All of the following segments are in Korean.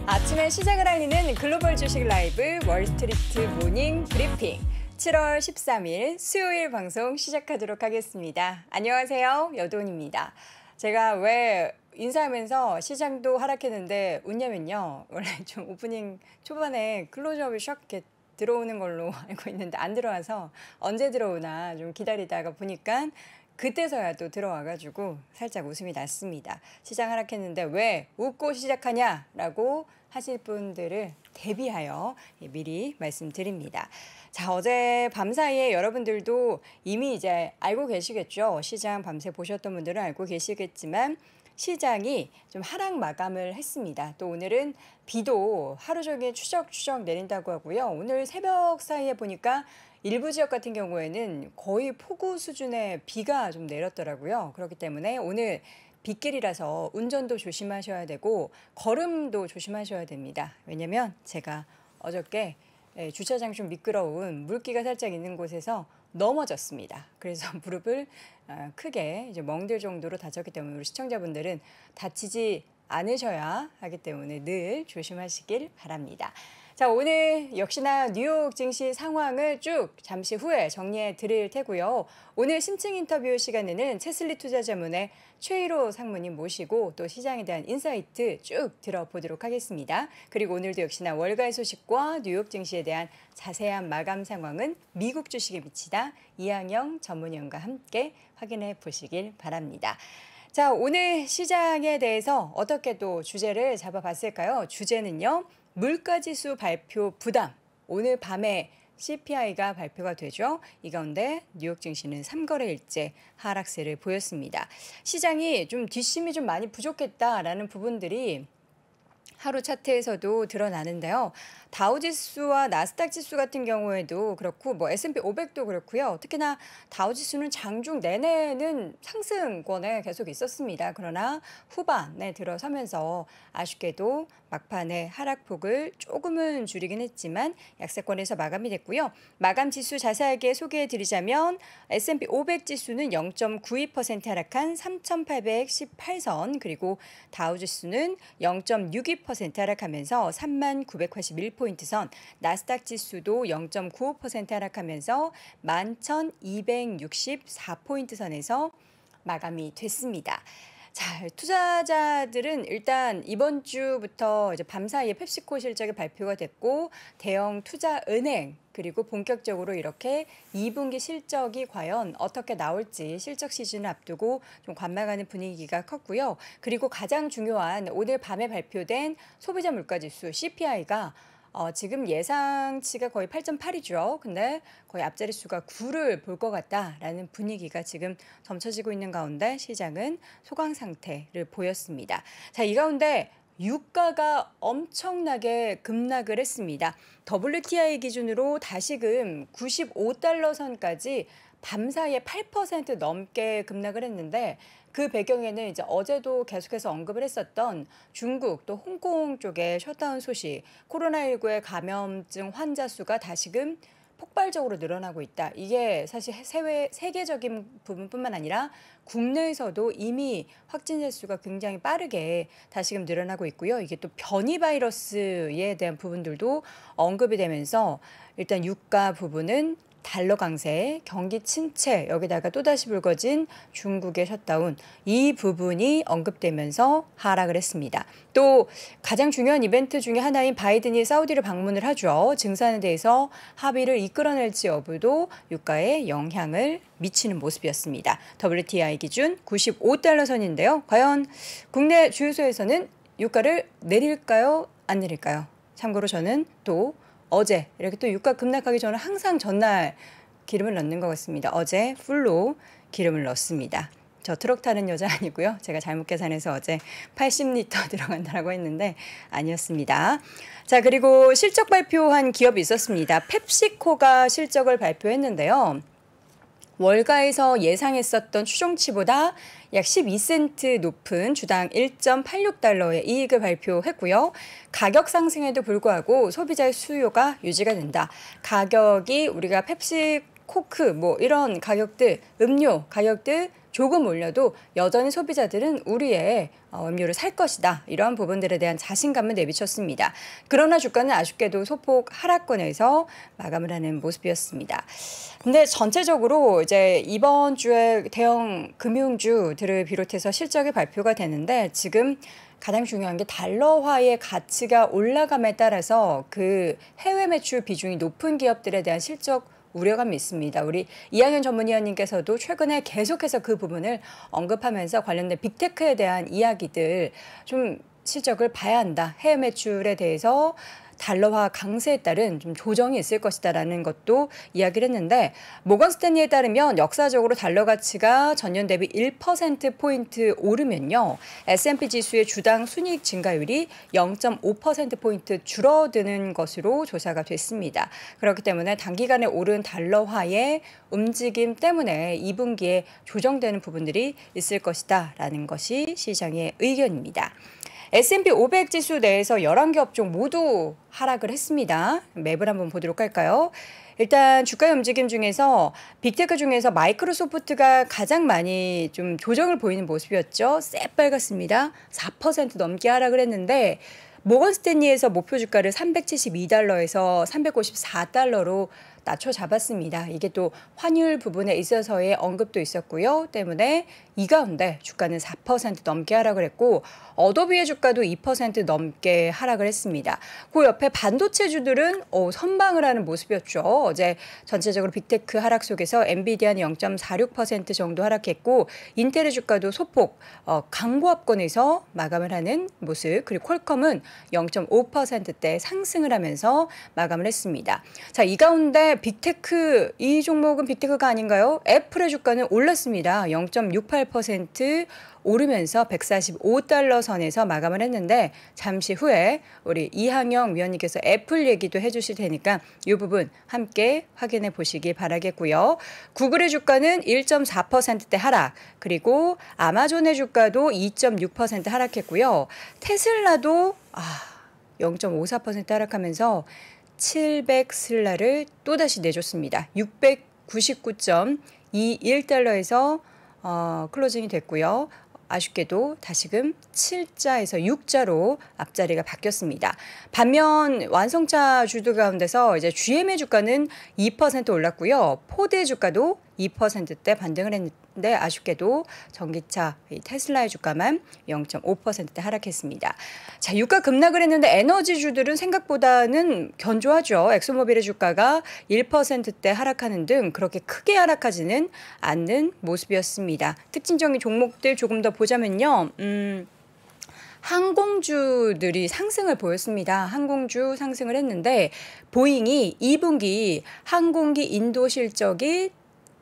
아침에 시작을 알리는 글로벌 주식 라이브 월스트리트 모닝 브리핑 7월 13일 수요일 방송 시작하도록 하겠습니다. 안녕하세요. 여돈입니다. 제가 왜 인사하면서 시장도 하락했는데 웃냐면요. 원래 좀 오프닝 초반에 클로즈업이 샥 이렇게 들어오는 걸로 알고 있는데 안 들어와서 언제 들어오나 좀 기다리다가 보니까 그때서야 또 들어와가지고 살짝 웃음이 났습니다. 시장 하락했는데 왜 웃고 시작하냐라고 하실 분들을 대비하여 미리 말씀드립니다. 자, 어제 밤 사이에 여러분들도 이미 이제 알고 계시겠죠. 시장 밤새 보셨던 분들은 알고 계시겠지만 시장이 좀 하락 마감을 했습니다. 또 오늘은 비도 하루 종일 추적추적 내린다고 하고요. 오늘 새벽 사이에 보니까 일부 지역 같은 경우에는 거의 폭우 수준의 비가 좀 내렸더라고요. 그렇기 때문에 오늘 빗길이라서 운전도 조심하셔야 되고 걸음도 조심하셔야 됩니다. 왜냐면 제가 어저께 주차장 좀 미끄러운 물기가 살짝 있는 곳에서 넘어졌습니다. 그래서 무릎을 크게 이제 멍들 정도로 다쳤기 때문에 우리 시청자분들은 다치지 않으셔야 하기 때문에 늘 조심하시길 바랍니다. 자, 오늘 역시나 뉴욕 증시 상황을 쭉 잠시 후에 정리해 드릴 테고요. 오늘 심층 인터뷰 시간에는 채슬리 투자자문의 최일호 상무님 모시고 또 시장에 대한 인사이트 쭉 들어보도록 하겠습니다. 그리고 오늘도 역시나 월가의 소식과 뉴욕 증시에 대한 자세한 마감 상황은 미국 주식에 미치다 이항영 전문위원과 함께 확인해 보시길 바랍니다. 자, 오늘 시장에 대해서 어떻게 또 주제를 잡아봤을까요? 주제는요. 물가지수 발표 부담. 오늘 밤에 CPI가 발표가 되죠. 이 가운데 뉴욕 증시는 3거래일째 하락세를 보였습니다. 시장이 좀 뒷심이 좀 많이 부족했다라는 부분들이 하루 차트에서도 드러나는데요. 다우지수와 나스닥 지수 같은 경우에도 그렇고 뭐 S&P 500도 그렇고요. 특히나 다우지수는 장중 내내는 상승권에 계속 있었습니다. 그러나 후반에 들어서면서 아쉽게도 막판에 하락폭을 조금은 줄이긴 했지만 약세권에서 마감이 됐고요. 마감 지수 자세하게 소개해 드리자면 S&P 500 지수는 0.92% 하락한 3,818선 그리고 다우지수는 0.62% 하락하면서 39,981포인트 선, 나스닥 지수도 0.95% 하락하면서 11,264포인트 선에서 마감이 됐습니다. 자, 투자자들은 일단 이번 주부터 이제 밤 사이에 펩시코 실적이 발표가 됐고 대형 투자 은행 그리고 본격적으로 이렇게 2분기 실적이 과연 어떻게 나올지 실적 시즌을 앞두고 좀 관망하는 분위기가 컸고요. 그리고 가장 중요한 오늘 밤에 발표된 소비자 물가지수 CPI가 지금 예상치가 거의 8.8이죠. 근데 거의 앞자리 수가 9를 볼 것 같다라는 분위기가 지금 점쳐지고 있는 가운데 시장은 소강 상태를 보였습니다. 자, 이 가운데 유가가 엄청나게 급락을 했습니다. WTI 기준으로 다시금 95달러 선까지 밤사이에 8% 넘게 급락을 했는데 그 배경에는 이제 어제도 계속해서 언급을 했었던 중국 또 홍콩 쪽의 셧다운 소식, 코로나19의 감염증 환자 수가 다시금 폭발적으로 늘어나고 있다. 이게 사실 세계적인 부분뿐만 아니라 국내에서도 이미 확진자 수가 굉장히 빠르게 다시금 늘어나고 있고요. 이게 또 변이 바이러스에 대한 부분들도 언급이 되면서 일단 유가 부분은 달러 강세, 경기 침체, 여기다가 또다시 불거진 중국의 셧다운 이 부분이 언급되면서 하락을 했습니다. 또 가장 중요한 이벤트 중에 하나인 바이든이 사우디를 방문을 하죠. 증산에 대해서 합의를 이끌어낼지 여부도 유가에 영향을 미치는 모습이었습니다. WTI 기준 95달러 선인데요. 과연 국내 주유소에서는 유가를 내릴까요? 안 내릴까요? 참고로 저는 또 어제 이렇게 또 유가 급락하기 전에 항상 전날 기름을 넣는 것 같습니다. 어제 풀로 기름을 넣습니다. 저 트럭 타는 여자 아니고요. 제가 잘못 계산해서 어제 80리터 들어간다고 했는데 아니었습니다. 자, 그리고 실적 발표한 기업이 있었습니다. 펩시코가 실적을 발표했는데요. 월가에서 예상했었던 추정치보다 약 12센트 높은 주당 1.86달러의 이익을 발표했고요. 가격 상승에도 불구하고 소비자의 수요가 유지가 된다. 가격이 우리가 펩시, 코크 뭐 이런 가격들, 음료 가격들 조금 올려도 여전히 소비자들은 우리의 음료를 살 것이다. 이러한 부분들에 대한 자신감을 내비쳤습니다. 그러나 주가는 아쉽게도 소폭 하락권에서 마감을 하는 모습이었습니다. 근데 전체적으로 이제 이번 주에 대형 금융주들을 비롯해서 실적이 발표가 되는데 지금 가장 중요한 게 달러화의 가치가 올라감에 따라서 그 해외 매출 비중이 높은 기업들에 대한 실적 우려감이 있습니다. 우리 이항현 전문위원님께서도 최근에 계속해서 그 부분을 언급하면서 관련된 빅테크에 대한 이야기들 좀 실적을 봐야 한다. 해외 매출에 대해서 달러화 강세에 따른 좀 조정이 있을 것이다라는 것도 이야기를 했는데 모건 스탠리에 따르면 역사적으로 달러 가치가 전년 대비 1%포인트 오르면요. S&P 지수의 주당 순이익 증가율이 0.5%포인트 줄어드는 것으로 조사가 됐습니다. 그렇기 때문에 단기간에 오른 달러화의 움직임 때문에 2분기에 조정되는 부분들이 있을 것이다라는 것이 시장의 의견입니다. S&P 500 지수 내에서 11개 업종 모두 하락을 했습니다. 맵을 한번 보도록 할까요? 일단 주가의 움직임 중에서 빅테크 중에서 마이크로소프트가 가장 많이 좀 조정을 보이는 모습이었죠. 새빨갛습니다. 4% 넘게 하락을 했는데 모건 스탠리에서 목표 주가를 372달러에서 354달러로 낮춰 잡았습니다. 이게 또 환율 부분에 있어서의 언급도 있었고요. 때문에 이 가운데 주가는 4% 넘게 하락을 했고 어도비의 주가도 2% 넘게 하락을 했습니다. 그 옆에 반도체주들은 선방을 하는 모습이었죠. 어제 전체적으로 빅테크 하락 속에서 엔비디아는 0.46% 정도 하락했고 인텔의 주가도 소폭 강보합권에서 마감을 하는 모습, 그리고 퀄컴은 0.5%대 상승을 하면서 마감을 했습니다. 자, 이 가운데 빅테크, 이 종목은 빅테크가 아닌가요? 애플의 주가는 올랐습니다. 0.68% 오르면서 145달러 선에서 마감을 했는데 잠시 후에 우리 이항영 위원님께서 애플 얘기도 해주실 테니까 이 부분 함께 확인해 보시기 바라겠고요. 구글의 주가는 1.4%대 하락, 그리고 아마존의 주가도 2.6% 하락했고요. 테슬라도 0.54% 하락하면서 700슬라를 또다시 내줬습니다. 699.21달러에서 클로징이 됐고요. 아쉽게도 다시금 7자에서 6자로 앞자리가 바뀌었습니다. 반면 완성차 주들 가운데서 이제 GM의 주가는 2% 올랐고요. 포드의 주가도 2%대 반등을 했는데 아쉽게도 전기차 테슬라의 주가만 0.5%대 하락했습니다. 자, 유가 급락을 했는데 에너지주들은 생각보다는 견조하죠. 엑소모빌의 주가가 1%대 하락하는 등 그렇게 크게 하락하지는 않는 모습이었습니다. 특징적인 종목들 조금 더 보자면요. 항공주들이 상승을 보였습니다. 항공주 상승을 했는데 보잉이 2분기 항공기 인도 실적이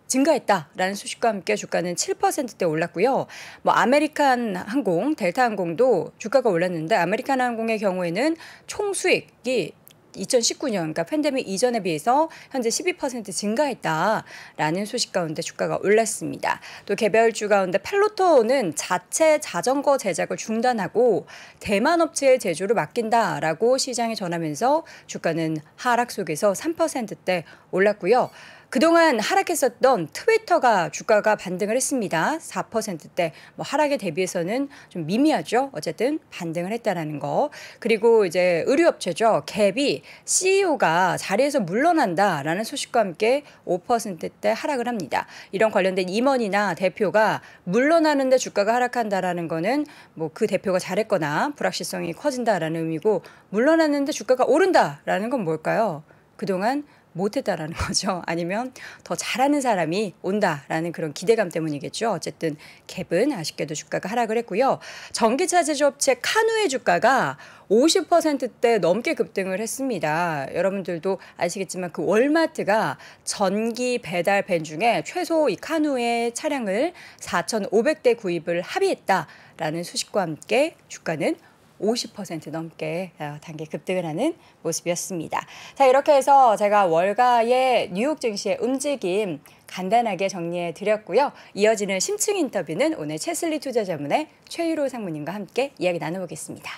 증가했다라는 소식과 함께 주가는 7%대 올랐고요. 아메리칸 항공, 델타 항공도 주가가 올랐는데 아메리칸 항공의 경우에는 총 수익이 2019년, 그러니까 팬데믹 이전에 비해서 현재 12% 증가했다라는 소식 가운데 주가가 올랐습니다. 또 개별주 가운데 펠로톤은 자체 자전거 제작을 중단하고 대만 업체의 제조를 맡긴다라고 시장에 전하면서 주가는 하락 속에서 3%대 올랐고요. 그동안 하락했었던 트위터가 주가가 반등을 했습니다. 4%대 하락에 대비해서는 좀 미미하죠. 어쨌든 반등을 했다라는 거. 그리고 이제 의류업체죠. 갭이 CEO가 자리에서 물러난다라는 소식과 함께 5%대 하락을 합니다. 이런 관련된 임원이나 대표가 물러나는데 주가가 하락한다라는 거는 그 대표가 잘했거나 불확실성이 커진다라는 의미고 물러났는데 주가가 오른다라는 건 뭘까요? 그동안 못했다라는 거죠. 아니면 더 잘하는 사람이 온다라는 그런 기대감 때문이겠죠. 어쨌든 갭은 아쉽게도 주가가 하락을 했고요. 전기차 제조업체 카누의 주가가 50%대 넘게 급등을 했습니다. 여러분들도 아시겠지만 그 월마트가 전기 배달 밴 중에 최소 이 카누의 차량을 4,500대 구입을 합의했다라는 소식과 함께 주가는 50% 넘게 단계 급등을 하는 모습이었습니다. 자, 이렇게 해서 제가 월가의 뉴욕 증시의 움직임 간단하게 정리해 드렸고요. 이어지는 심층 인터뷰는 오늘 채슬리 투자자문의 최유로 상무님과 함께 이야기 나눠보겠습니다.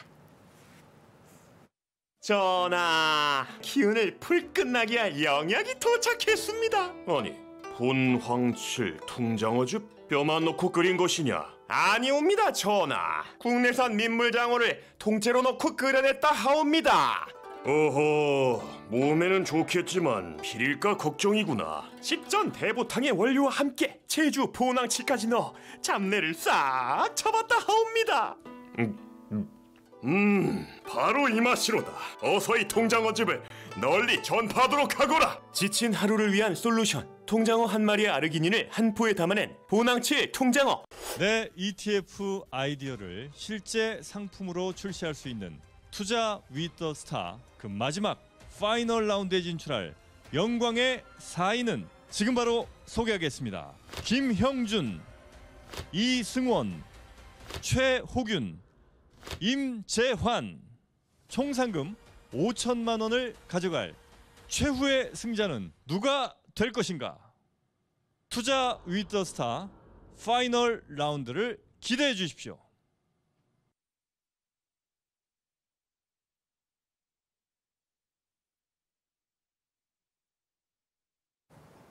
전하, 기운을 풀 끝나게 할 영약이 도착했습니다. 아니, 혼황칠 통장어즙 뼈만 넣고 끓인 것이냐? 아니옵니다, 전하. 국내산 민물장어를 통째로 넣고 끓여냈다 하옵니다. 어허, 몸에는 좋겠지만 비릴까 걱정이구나. 식전 대보탕의 원료와 함께 제주 포낭치까지 넣어 잡내를 싹 잡았다 하옵니다. 바로 이 맛이로다. 어서 이 통장어즙을 널리 전파하도록 하거라. 지친 하루를 위한 솔루션, 통장어 한 마리의 아르기닌을 한 포에 담아낸 보낭칠 통장어. 내 ETF 아이디어를 실제 상품으로 출시할 수 있는 투자 위더 스타, 그 마지막 파이널 라운드에 진출할 영광의 4인은 지금 바로 소개하겠습니다. 김형준, 이승원, 최호균, 임재환. 총 상금 5천만 원을 가져갈 최후의 승자는 누가 될 것인가? 투자 위더 스타 파이널 라운드를 기대해 주십시오.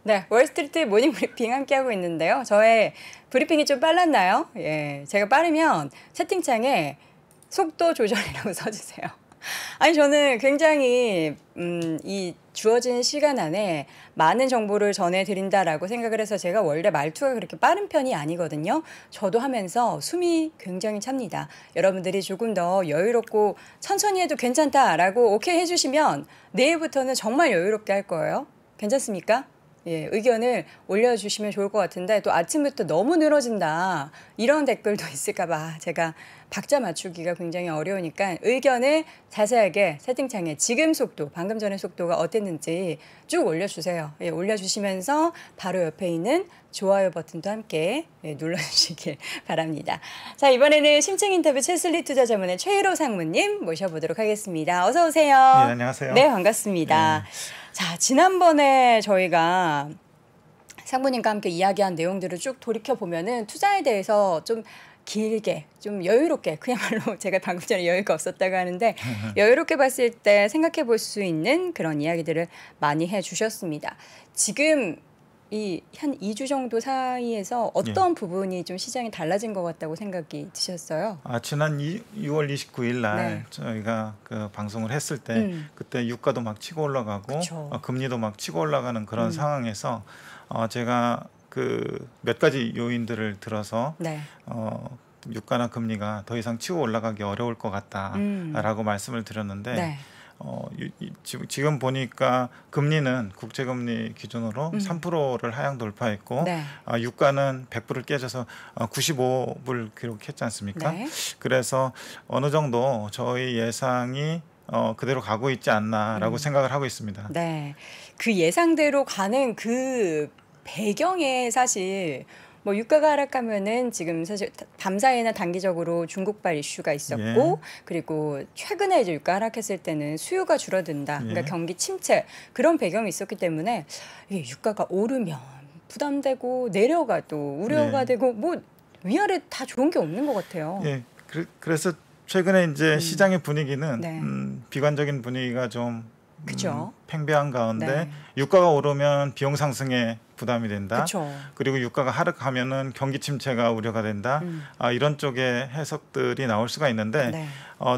네, 월스트리트 모닝 브리핑 함께하고 있는데요. 저의 브리핑이 좀 빨랐나요? 예, 제가 빠르면 채팅창에 속도 조절이라고 써주세요. 아니, 저는 굉장히 이 주어진 시간 안에 많은 정보를 전해드린다라고 생각을 해서 제가 원래 말투가 그렇게 빠른 편이 아니거든요. 저도 하면서 숨이 굉장히 찹니다. 여러분들이 조금 더 여유롭고 천천히 해도 괜찮다라고 오케이 해주시면 내일부터는 정말 여유롭게 할 거예요. 괜찮습니까? 예, 의견을 올려주시면 좋을 것 같은데 또 아침부터 너무 늘어진다 이런 댓글도 있을까봐 제가 박자 맞추기가 굉장히 어려우니까 의견을 자세하게 채팅창에 지금 속도, 방금 전의 속도가 어땠는지 쭉 올려주세요. 예, 올려주시면서 바로 옆에 있는 좋아요 버튼도 함께 눌러주시길 바랍니다. 자, 이번에는 심층 인터뷰 채슬리 투자자문의 최일호 상무님 모셔보도록 하겠습니다. 어서 오세요. 네, 안녕하세요. 네, 반갑습니다. 네. 자, 지난번에 저희가 상무님과 함께 이야기한 내용들을 쭉 돌이켜보면은 투자에 대해서 좀 길게, 좀 여유롭게, 그야말로 제가 방금 전에 여유가 없었다고 하는데 여유롭게 봤을 때 생각해 볼 수 있는 그런 이야기들을 많이 해주셨습니다. 지금 이 한 2주 정도 사이에서 어떤 부분이 좀 시장이 달라진 것 같다고 생각이 드셨어요? 지난 6월 29일 날 저희가 그 방송을 했을 때 그때 유가도 막 치고 올라가고 금리도 막 치고 올라가는 그런 상황에서 제가 그 몇 가지 요인들을 들어서 유가나 금리가 더 이상 치고 올라가기 어려울 것 같다라고 말씀을 드렸는데 지금 보니까 금리는 국제금리 기준으로 3%를 하향 돌파했고 유가는 100불을 깨져서 95불 기록했지 않습니까? 그래서 어느 정도 저희 예상이 그대로 가고 있지 않나라고 생각을 하고 있습니다. 네, 그 예상대로 가는 그 배경에 사실 뭐 유가가 하락하면은 지금 사실 밤사이나 단기적으로 중국발 이슈가 있었고 그리고 최근에 이제 유가 하락했을 때는 수요가 줄어든다. 그러니까 경기 침체 그런 배경이 있었기 때문에 유가가 오르면 부담되고 내려가도 우려가 되고 뭐 위아래 다 좋은 게 없는 것 같아요. 그래서 최근에 이제 시장의 분위기는 비관적인 분위기가 좀 팽배한 가운데 유가가 오르면 비용 상승에 부담이 된다. 그리고 유가가 하락하면은 경기 침체가 우려가 된다. 이런 쪽의 해석들이 나올 수가 있는데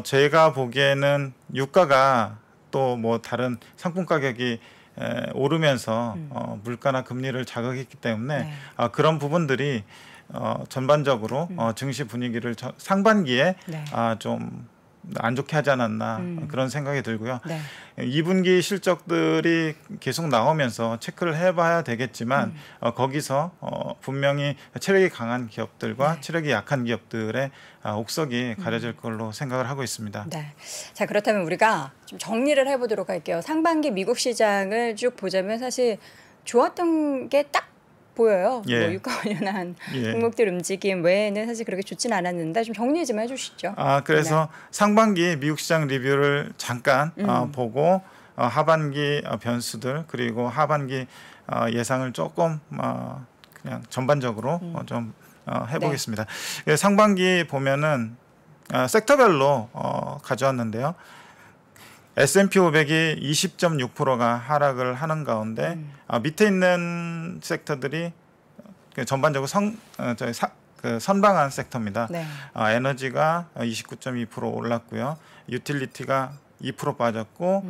제가 보기에는 유가가 또 뭐 다른 상품 가격이 오르면서 물가나 금리를 자극했기 때문에 그런 부분들이 전반적으로 증시 분위기를 상반기에 좀 안 좋게 하지 않았나 그런 생각이 들고요. 2분기 실적들이 계속 나오면서 체크를 해봐야 되겠지만 거기서 분명히 체력이 강한 기업들과 체력이 약한 기업들의 옥석이 가려질 걸로 생각을 하고 있습니다. 자, 그렇다면 우리가 좀 정리를 해보도록 할게요. 상반기 미국 시장을 쭉 보자면 사실 좋았던 게 딱 보여요. 뭐 유가 관련한 종목들 움직임 외에는 사실 그렇게 좋지는 않았는데 좀 정리 좀 해주시죠. 그래서 상반기 미국 시장 리뷰를 잠깐 보고 하반기 변수들 그리고 하반기 예상을 조금 그냥 전반적으로 좀 해보겠습니다. 상반기 보면은 섹터별로 가져왔는데요. S&P 500이 20.6%가 하락을 하는 가운데 밑에 있는 섹터들이 전반적으로 선방한 섹터입니다. 네. 에너지가 29.2% 올랐고요. 유틸리티가 2% 빠졌고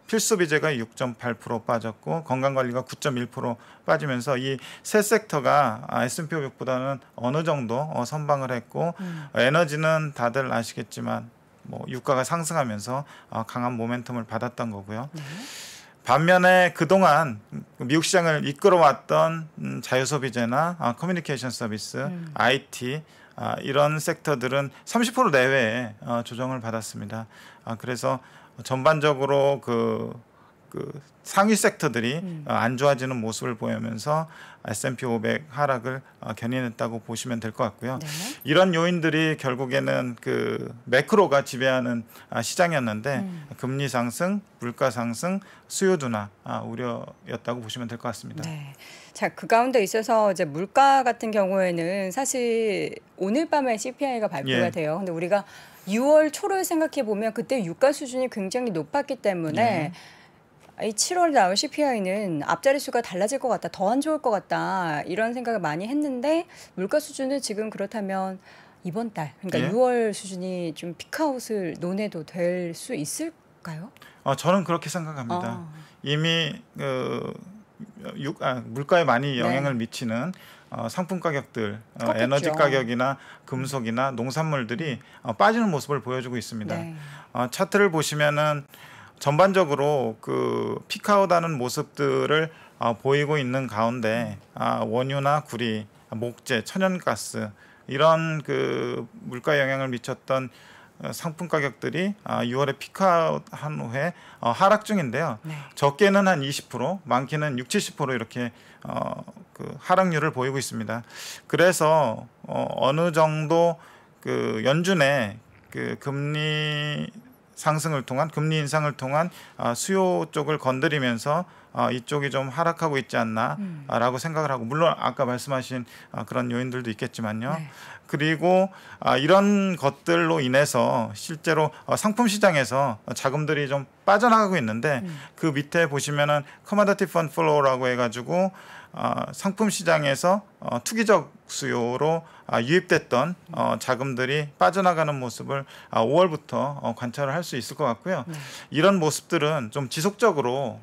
필수비재가 6.8% 빠졌고 건강관리가 9.1% 빠지면서 이 세 섹터가 S&P 500보다는 어느 정도 선방을 했고 에너지는 다들 아시겠지만 뭐 유가가 상승하면서 강한 모멘텀을 받았던 거고요. 네. 반면에 그동안 미국 시장을 이끌어왔던 자유소비재나 커뮤니케이션 서비스, IT 이런 섹터들은 30% 내외의 조정을 받았습니다. 그래서 전반적으로 그 상위 섹터들이 안 좋아지는 모습을 보이면서 S&P 500 하락을 견인했다고 보시면 될 것 같고요. 네. 이런 요인들이 결국에는 그 매크로가 지배하는 시장이었는데 금리 상승, 물가 상승, 수요 둔화 우려였다고 보시면 될 것 같습니다. 네. 자, 그 가운데 있어서 이제 물가 같은 경우에는 사실 오늘 밤에 CPI가 발표가 돼요. 근데 우리가 6월 초를 생각해 보면 그때 유가 수준이 굉장히 높았기 때문에 이 7월 나올 CPI는 앞자리 수가 달라질 것 같다, 더 안 좋을 것 같다 이런 생각을 많이 했는데 물가 수준은 지금 그렇다면 이번 달, 그러니까 6월 수준이 좀 피크아웃을 논해도 될 수 있을까요? 저는 그렇게 생각합니다. 이미 물가에 많이 영향을 미치는 상품 가격들, 에너지 가격이나 금속이나 농산물들이 빠지는 모습을 보여주고 있습니다. 네. 차트를 보시면은 전반적으로 그 피크아웃하는 모습들을 보이고 있는 가운데 원유나 구리, 목재, 천연가스 이런 그 물가 영향을 미쳤던 상품 가격들이 6월에 피크아웃한 후에 하락 중인데요. 네. 적게는 한 20%, 많게는 60-70% 이렇게 그 하락률을 보이고 있습니다. 그래서 어느 정도 그 연준의 그 금리 상승을 통한 금리 인상을 통한 수요 쪽을 건드리면서 이쪽이 좀 하락하고 있지 않나라고 생각을 하고 물론 아까 말씀하신 그런 요인들도 있겠지만요. 네. 그리고 이런 것들로 인해서 실제로 상품 시장에서 자금들이 좀 빠져나가고 있는데 그 밑에 보시면은 커머디티 펀드 플로우라고 해가지고 상품 시장에서 투기적 수요로 유입됐던 자금들이 빠져나가는 모습을 5월부터 관찰을 할 수 있을 것 같고요. 이런 모습들은 좀 지속적으로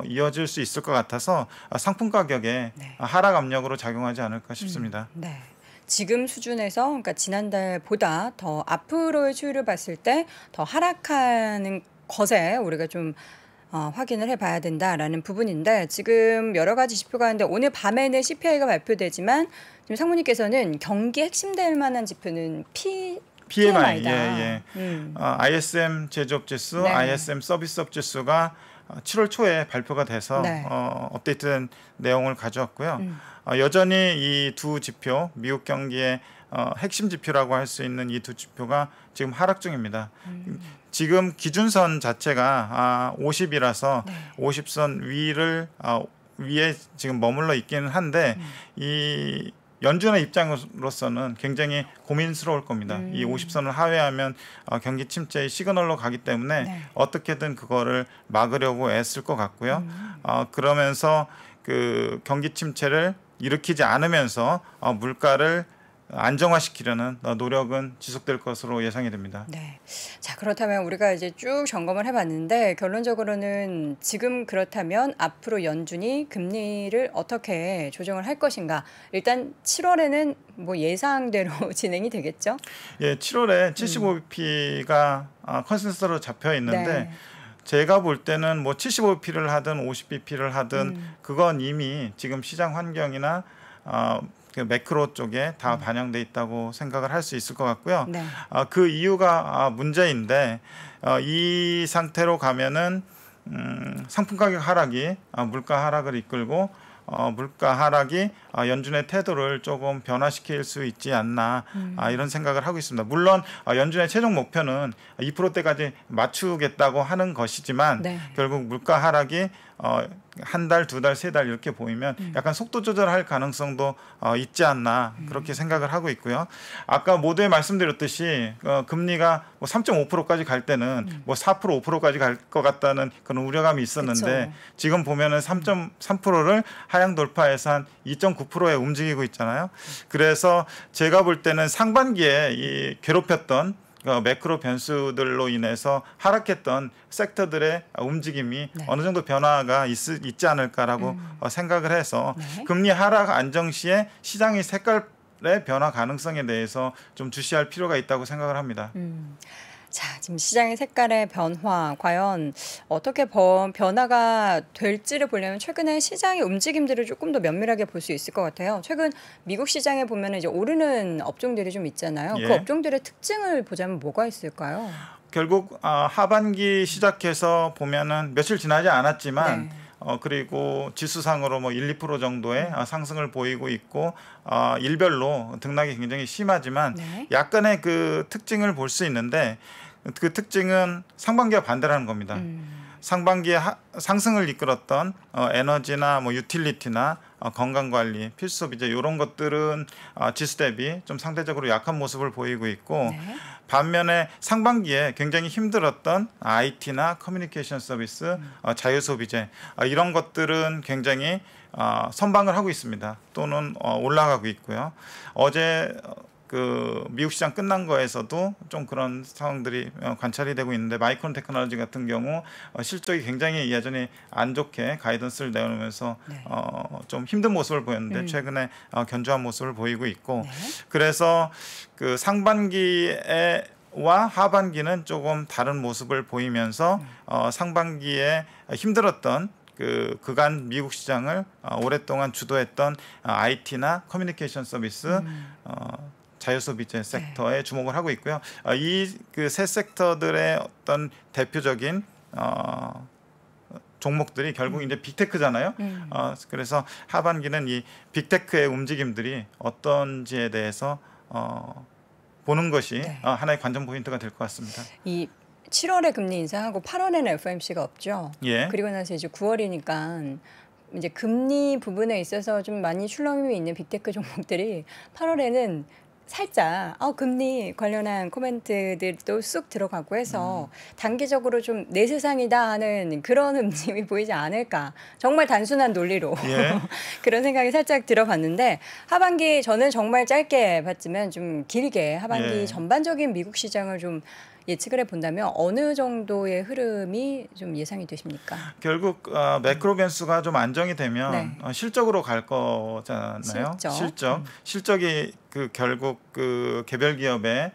이어질 수 있을 것 같아서 상품 가격에 하락 압력으로 작용하지 않을까 싶습니다. 네. 지금 수준에서 그러니까 지난달보다 더 앞으로의 추이를 봤을 때 더 하락하는 것에 우리가 좀 확인을 해봐야 된다라는 부분인데 지금 여러 가지 지표가 있는데 오늘 밤에는 CPI가 발표되지만 지금 상무님께서는 경기 핵심될 만한 지표는 PMI다. ISM 제조업 지수, ISM 서비스업 지수가 7월 초에 발표가 돼서 업데이트된 내용을 가져왔고요. 여전히 이 두 지표, 미국 경기의 핵심 지표라고 할 수 있는 이 두 지표가 지금 하락 중입니다. 지금 기준선 자체가 50이라서 50선 위에 지금 머물러 있기는 한데 이 연준의 입장으로서는 굉장히 고민스러울 겁니다. 이 50선을 하회하면 경기 침체의 시그널로 가기 때문에 어떻게든 그거를 막으려고 애쓸 것 같고요. 그러면서 그 경기 침체를 일으키지 않으면서 물가를 안정화시키려는 노력은 지속될 것으로 예상이 됩니다. 네. 자, 그렇다면 우리가 이제 쭉 점검을 해봤는데 결론적으로는 지금 그렇다면 앞으로 연준이 금리를 어떻게 조정을 할 것인가? 일단 7월에는 뭐 예상대로 진행이 되겠죠? 예, 7월에 75bp가 컨센서스로 잡혀 있는데 제가 볼 때는 뭐 75bp를 하든 50bp를 하든 그건 이미 지금 시장 환경이나 그 매크로 쪽에 다 반영돼 있다고 생각을 할 수 있을 것 같고요. 그 이유가 문제인데 이 상태로 가면은 상품 가격 하락이 물가 하락을 이끌고 물가 하락이 연준의 태도를 조금 변화시킬 수 있지 않나 이런 생각을 하고 있습니다. 물론 연준의 최종 목표는 2%대까지 맞추겠다고 하는 것이지만 결국 물가 하락이 한 달, 두 달, 세 달 이렇게 보이면 약간 속도 조절할 가능성도 있지 않나 그렇게 생각을 하고 있고요. 아까 모두에 말씀드렸듯이 금리가 뭐 3.5%까지 갈 때는 뭐 4%, 5%까지 갈 것 같다는 그런 우려감이 있었는데 그쵸. 지금 보면은 3.3%를 하향 돌파해서 한 2.9%에 움직이고 있잖아요. 그래서 제가 볼 때는 상반기에 이 괴롭혔던 매크로 변수들로 인해서 하락했던 섹터들의 움직임이 네. 어느 정도 변화가 있지 않을까라고 생각을 해서 네. 금리 하락 안정 시에 시장의 색깔의 변화 가능성에 대해서 좀 주시할 필요가 있다고 생각을 합니다. 자, 지금 시장의 색깔의 변화 과연 어떻게 변화가 될지를 보려면 최근에 시장의 움직임들을 조금 더 면밀하게 볼 수 있을 것 같아요. 최근 미국 시장에 보면 이제 오르는 업종들이 좀 있잖아요. 예. 그 업종들의 특징을 보자면 뭐가 있을까요? 결국 하반기 시작해서 보면은 며칠 지나지 않았지만 네. 그리고 지수상으로 뭐 1, 2% 정도의 상승을 보이고 있고 일별로 등락이 굉장히 심하지만 네. 약간의 그 특징을 볼 수 있는데 그 특징은 상반기와 반대라는 겁니다. 상반기에 상승을 이끌었던 에너지나 뭐 유틸리티나 건강관리, 필수소비재 이런 것들은 지수 대비 좀 상대적으로 약한 모습을 보이고 있고 네. 반면에 상반기에 굉장히 힘들었던 IT나 커뮤니케이션 서비스, 자유소비재 이런 것들은 굉장히 선방을 하고 있습니다. 또는 올라가고 있고요. 어제 그 미국 시장 끝난 거에서도 좀 그런 상황들이 관찰이 되고 있는데 마이크론 테크놀로지 같은 경우 실적이 굉장히 예전에 안 좋게 가이던스를 내놓으면서 네. 좀 힘든 모습을 보였는데 최근에 견조한 모습을 보이고 있고 네. 그래서 그 상반기와 하반기는 조금 다른 모습을 보이면서 상반기에 힘들었던 그간 미국 시장을 오랫동안 주도했던 IT나 커뮤니케이션 서비스 자유소비재 섹터에 네. 주목을 하고 있고요. 이 그 세 섹터들의 어떤 대표적인 종목들이 결국 이제 빅테크잖아요. 그래서 하반기는 이 빅테크의 움직임들이 어떤지에 대해서 보는 것이 네. 하나의 관전 포인트가 될 것 같습니다. 이 7월에 금리 인상하고 8월에는 FOMC가 없죠. 예. 그리고 나서 이제 9월이니까 이제 금리 부분에 있어서 좀 많이 출렁임이 있는 빅테크 종목들이 8월에는 살짝 금리 관련한 코멘트들도 쑥 들어가고 해서 단기적으로 좀 내 세상이다 하는 그런 움직임이 보이지 않을까. 정말 단순한 논리로 예. 그런 생각이 살짝 들어봤는데 하반기 저는 정말 짧게 봤지만 좀 길게 하반기 예. 전반적인 미국 시장을 좀 예측을 해본다면 어느 정도의 흐름이 좀 예상이 되십니까? 결국 매크로 변수가 좀 안정이 되면 네. 실적으로 갈 거잖아요. 실적이 그 결국 그 개별 기업의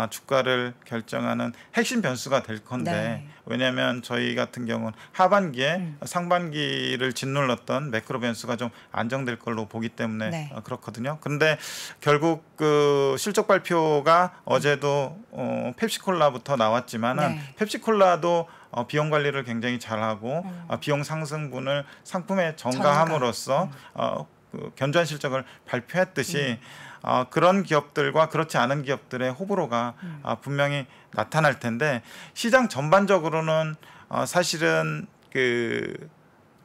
주가를 결정하는 핵심 변수가 될 건데 네. 왜냐하면 저희 같은 경우는 하반기에 상반기를 짓눌렀던 매크로 변수가 좀 안정될 걸로 보기 때문에 네. 그렇거든요. 그런데 결국 그 실적 발표가 어제도 펩시콜라부터 나왔지만은 네. 펩시콜라도 비용 관리를 굉장히 잘하고 비용 상승분을 상품에 전가함으로써 그 견조한 실적을 발표했듯이 그런 기업들과 그렇지 않은 기업들의 호불호가 분명히 나타날 텐데 시장 전반적으로는 사실은 그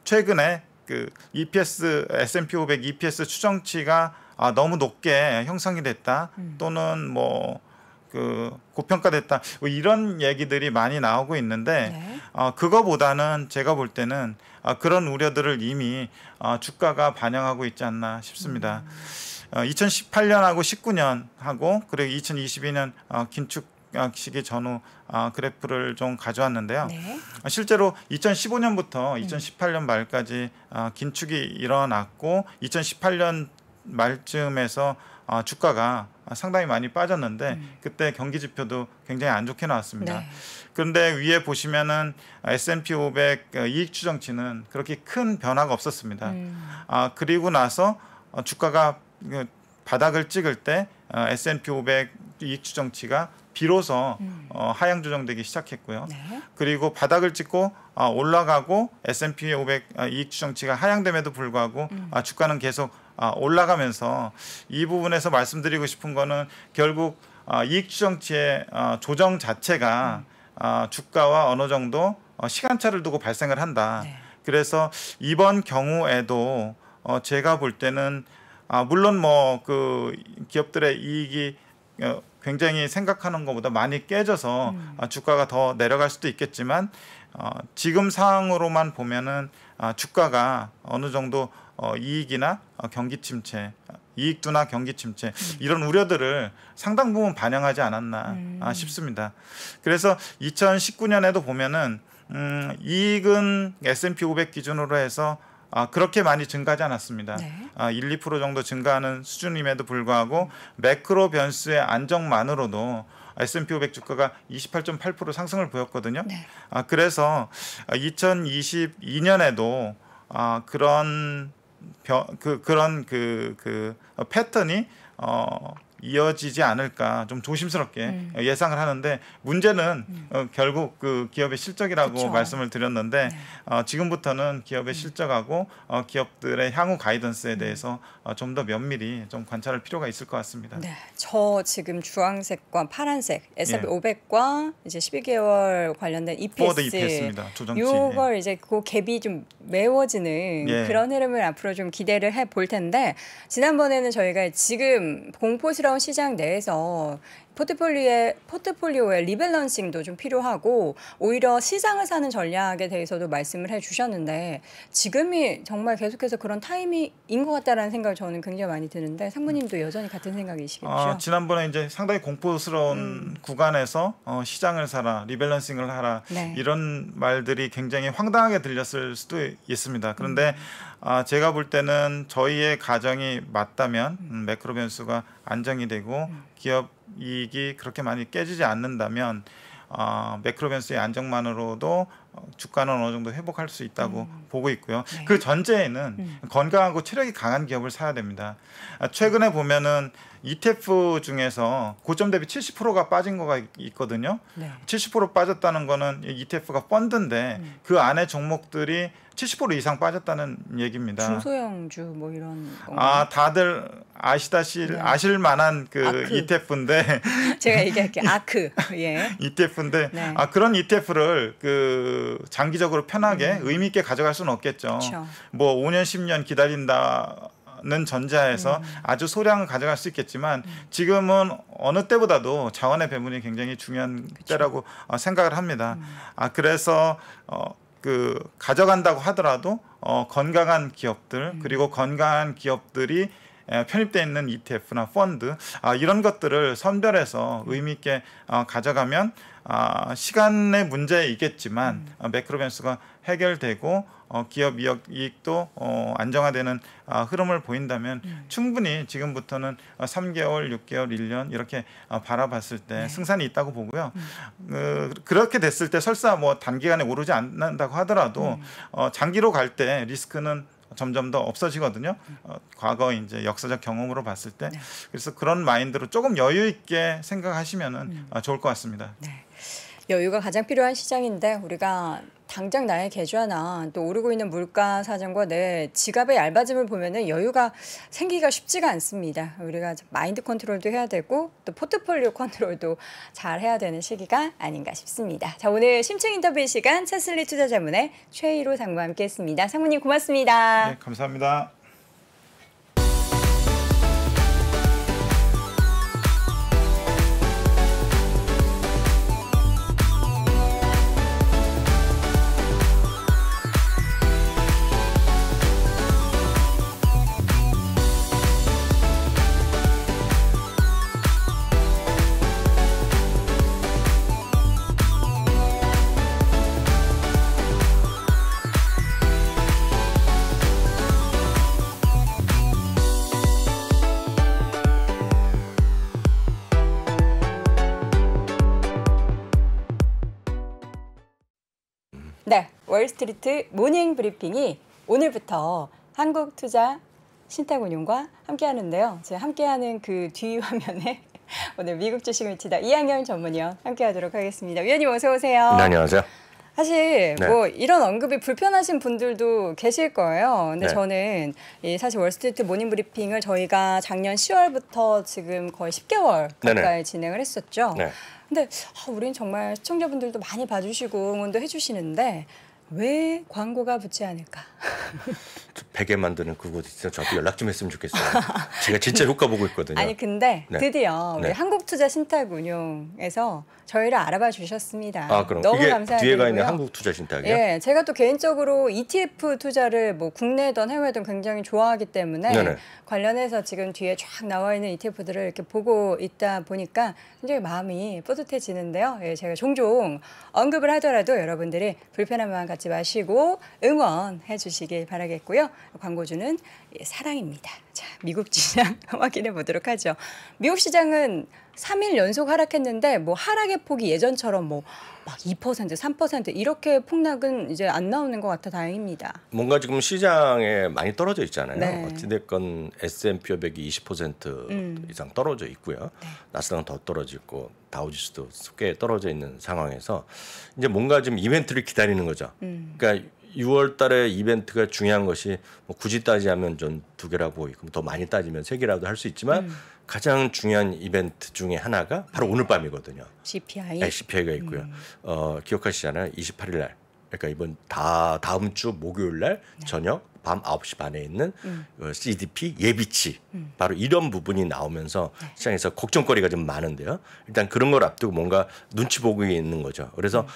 최근에 그 EPS S&P 500 EPS 추정치가 너무 높게 형성이 됐다 또는 뭐 그 고평가됐다 뭐 이런 얘기들이 많이 나오고 있는데 네. 그거보다는 제가 볼 때는 그런 우려들을 이미 주가가 반영하고 있지 않나 싶습니다. 2018년하고 19년하고 그리고 2022년 긴축 시기 전후 그래프를 좀 가져왔는데요. 네. 실제로 2015년부터 2018년 말까지 긴축이 일어났고 2018년 말쯤에서 주가가 상당히 많이 빠졌는데 그때 경기 지표도 굉장히 안 좋게 나왔습니다. 네. 그런데 위에 보시면은 S&P 500 이익 추정치는 그렇게 큰 변화가 없었습니다. 그리고 나서 주가가 바닥을 찍을 때 S&P 500 이익 추정치가 비로소 하향 조정되기 시작했고요. 네. 그리고 바닥을 찍고 올라가고 S&P 500 이익 추정치가 하향됨에도 불구하고 주가는 계속 올라가면서 이 부분에서 말씀드리고 싶은 거는 결국 이익 추정치의 조정 자체가 주가와 어느 정도 시간차를 두고 발생을 한다. 네. 그래서 이번 경우에도 제가 볼 때는 물론 뭐 그 기업들의 이익이 굉장히 생각하는 것보다 많이 깨져서 주가가 더 내려갈 수도 있겠지만 지금 상황으로만 보면은 주가가 어느 정도 이익이나 경기 침체, 이익 둔화, 경기 침체 이런 우려들을 상당 부분 반영하지 않았나 싶습니다. 그래서 2019년에도 보면은 이익은 S&P 500 기준으로 해서 그렇게 많이 증가하지 않았습니다. 네. 1, 2% 정도 증가하는 수준임에도 불구하고 매크로 변수의 안정만으로도 S&P 500 주가가 28.8% 상승을 보였거든요. 네. 그래서 2022년에도 그런 패턴이 이어지지 않을까 좀 조심스럽게 예상을 하는데 문제는 결국 그 기업의 실적이라고 그쵸. 말씀을 드렸는데 네. 지금부터는 기업의 실적하고 기업들의 향후 가이던스에 대해서 좀 더 면밀히 좀 관찰할 필요가 있을 것 같습니다. 네, 저 지금 주황색과 파란색 S&P 예. 500과 이제 12개월 관련된 포워드 EPS, EPS입니다. 조정치. 요걸 이제 그 갭이 좀 메워지는 예. 그런 흐름을 앞으로 좀 기대를 해 볼 텐데 지난번에는 저희가 지금 공포스러운 시장 내에서 포트폴리오의 리밸런싱도 좀 필요하고 오히려 시장을 사는 전략에 대해서도 말씀을 해주셨는데 지금이 정말 계속해서 그런 타이밍인 것 같다라는 생각을 저는 굉장히 많이 드는데 상무님도 여전히 같은 생각이시겠죠? 지난번에 이제 상당히 공포스러운 구간에서 시장을 사라, 리밸런싱을 하라 네. 이런 말들이 굉장히 황당하게 들렸을 수도 있습니다. 그런데 제가 볼 때는 저희의 가정이 맞다면 매크로 변수가 안정이 되고 기업 이익이 그렇게 많이 깨지지 않는다면 매크로 변수의 안정만으로도 주가는 어느 정도 회복할 수 있다고 보고 있고요. 네. 그 전제에는 건강하고 체력이 강한 기업을 사야 됩니다. 최근에 보면은 ETF 중에서 고점 대비 70%가 빠진 거가 있거든요. 네. 70% 빠졌다는 거는 ETF가 펀드인데 그 안에 종목들이 70% 이상 빠졌다는 얘기입니다. 중소형주 뭐 이런 건가요? 다들 아실 만한 그 아크. ETF인데 제가 얘기할게요. 아크. 예. ETF인데 네. 그런 ETF를 그 장기적으로 편하게 의미 있게 가져갈 수는 없겠죠. 그쵸. 뭐 5년 10년 기다린다는 전제하에서 아주 소량을 가져갈 수 있겠지만 지금은 어느 때보다도 자원의 배분이 굉장히 중요한 때라고 생각을 합니다. 그래서 그 가져간다고 하더라도 건강한 기업들 그리고 건강한 기업들이 편입되어 있는 ETF나 펀드 이런 것들을 선별해서 의미 있게 가져가면 시간의 문제이겠지만 매크로 변수가 해결되고 기업 이익도 안정화되는 흐름을 보인다면 충분히 지금부터는 3개월, 6개월, 1년 이렇게 바라봤을 때 네. 승산이 있다고 보고요. 그렇게 됐을 때 설사 뭐 단기간에 오르지 않는다고 하더라도 장기로 갈 때 리스크는 점점 더 없어지거든요. 과거 이제 역사적 경험으로 봤을 때 네. 그래서 그런 마인드로 조금 여유 있게 생각하시면은 좋을 것 같습니다. 네. 여유가 가장 필요한 시장인데 우리가 당장 나의 계좌나 또 오르고 있는 물가 사정과 내 지갑의 얇아짐을 보면은 여유가 생기기가 쉽지가 않습니다. 우리가 마인드 컨트롤도 해야 되고 또 포트폴리오 컨트롤도 잘 해야 되는 시기가 아닌가 싶습니다. 자, 오늘 심층 인터뷰 시간 채슬리 투자자문의 최희로 상무와 함께했습니다. 상무님 고맙습니다. 네, 감사합니다. 네, 월스트리트 모닝 브리핑이 오늘부터 한국투자 신탁운용과 함께하는데요. 제가 함께하는 그 뒤 화면에 오늘 미국 주식 매치다 이항영 전문위원 함께하도록 하겠습니다. 위원님 어서 오세요. 네, 안녕하세요. 사실 네. 뭐 이런 언급이 불편하신 분들도 계실 거예요. 근데 네. 저는 사실 월스트리트 모닝 브리핑을 저희가 작년 10월부터 지금 거의 10개월 가까이 네네. 진행을 했었죠. 네. 근데 우린 정말 시청자분들도 많이 봐주시고 응원도 해주시는데 왜 광고가 붙지 않을까? 베개 만드는 그곳 있어요. 저도 연락 좀 했으면 좋겠어요. 제가 진짜 효과 보고 있거든요. 아니 근데 네. 드디어 우리 네. 한국투자신탁운용에서 저희를 알아봐 주셨습니다. 아, 그럼 너무 이게 감사드리고요. 뒤에가 있는 한국투자신탁이요? 예, 제가 또 개인적으로 ETF 투자를 뭐 국내든 해외든 굉장히 좋아하기 때문에 네네. 관련해서 지금 뒤에 쫙 나와 있는 ETF들을 이렇게 보고 있다 보니까 굉장히 마음이 뿌듯해지는데요. 예, 제가 종종 언급을 하더라도 여러분들이 불편한 마음 갖지 마시고 응원해 주시길 바라겠고요. 광고주는 사랑입니다. 자, 미국 시장 확인해 보도록 하죠. 미국 시장은 3일 연속 하락했는데 뭐 하락의 폭이 예전처럼 뭐 막 2%, 3% 이렇게 폭락은 이제 안 나오는 것 같아 다행입니다. 뭔가 지금 시장에 많이 떨어져 있잖아요. 네. 어찌됐건 S&P 500이 20% 이상 떨어져 있고요. 네. 나스닥은 더 떨어져 있고 다우지수도 꽤 떨어져 있는 상황에서 이제 뭔가 좀 이벤트를 기다리는 거죠. 그러니까 6월 달에 이벤트가 중요한 것이 뭐 굳이 따지자면 전 2개라고 보이고 더 많이 따지면 3개라도 할 수 있지만 가장 중요한 이벤트 중에 하나가 바로 오늘 밤이거든요. CPI. 네, CPI가 있고요. 기억하시잖아요. 28일 날. 그러니까 이번 다음 주 목요일 날 저녁 밤 9시 반에 있는 CDP 예비치 바로 이런 부분이 나오면서 시장에서 걱정거리가 좀 많은데요. 일단 그런 걸 앞두고 뭔가 눈치 보고 있는 거죠. 그래서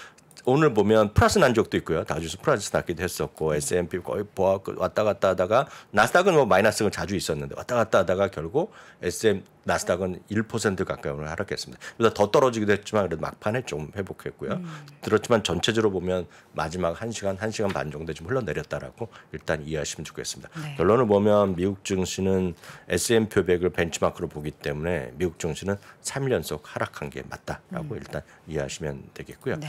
오늘 보면 플러스 난 적도 있고요. 다우지수 플러스 났기도 했었고 S&P 거의 왔다 갔다 하다가 나스닥은 뭐 마이너스가 자주 있었는데 왔다 갔다 하다가 결국 나스닥은 1% 가까이 오늘 하락했습니다. 그래서 더 떨어지기도 했지만 그래도 막판에 좀 회복했고요. 그렇지만 전체적으로 보면 마지막 1시간 반 정도 좀 흘러내렸다라고 일단 이해하시면 좋겠습니다. 네. 결론을 보면 미국 증시는 S&P 500을 벤치마크로 보기 때문에 미국 증시는 3일 연속 하락한 게 맞다라고 일단 이해하시면 되겠고요. 네.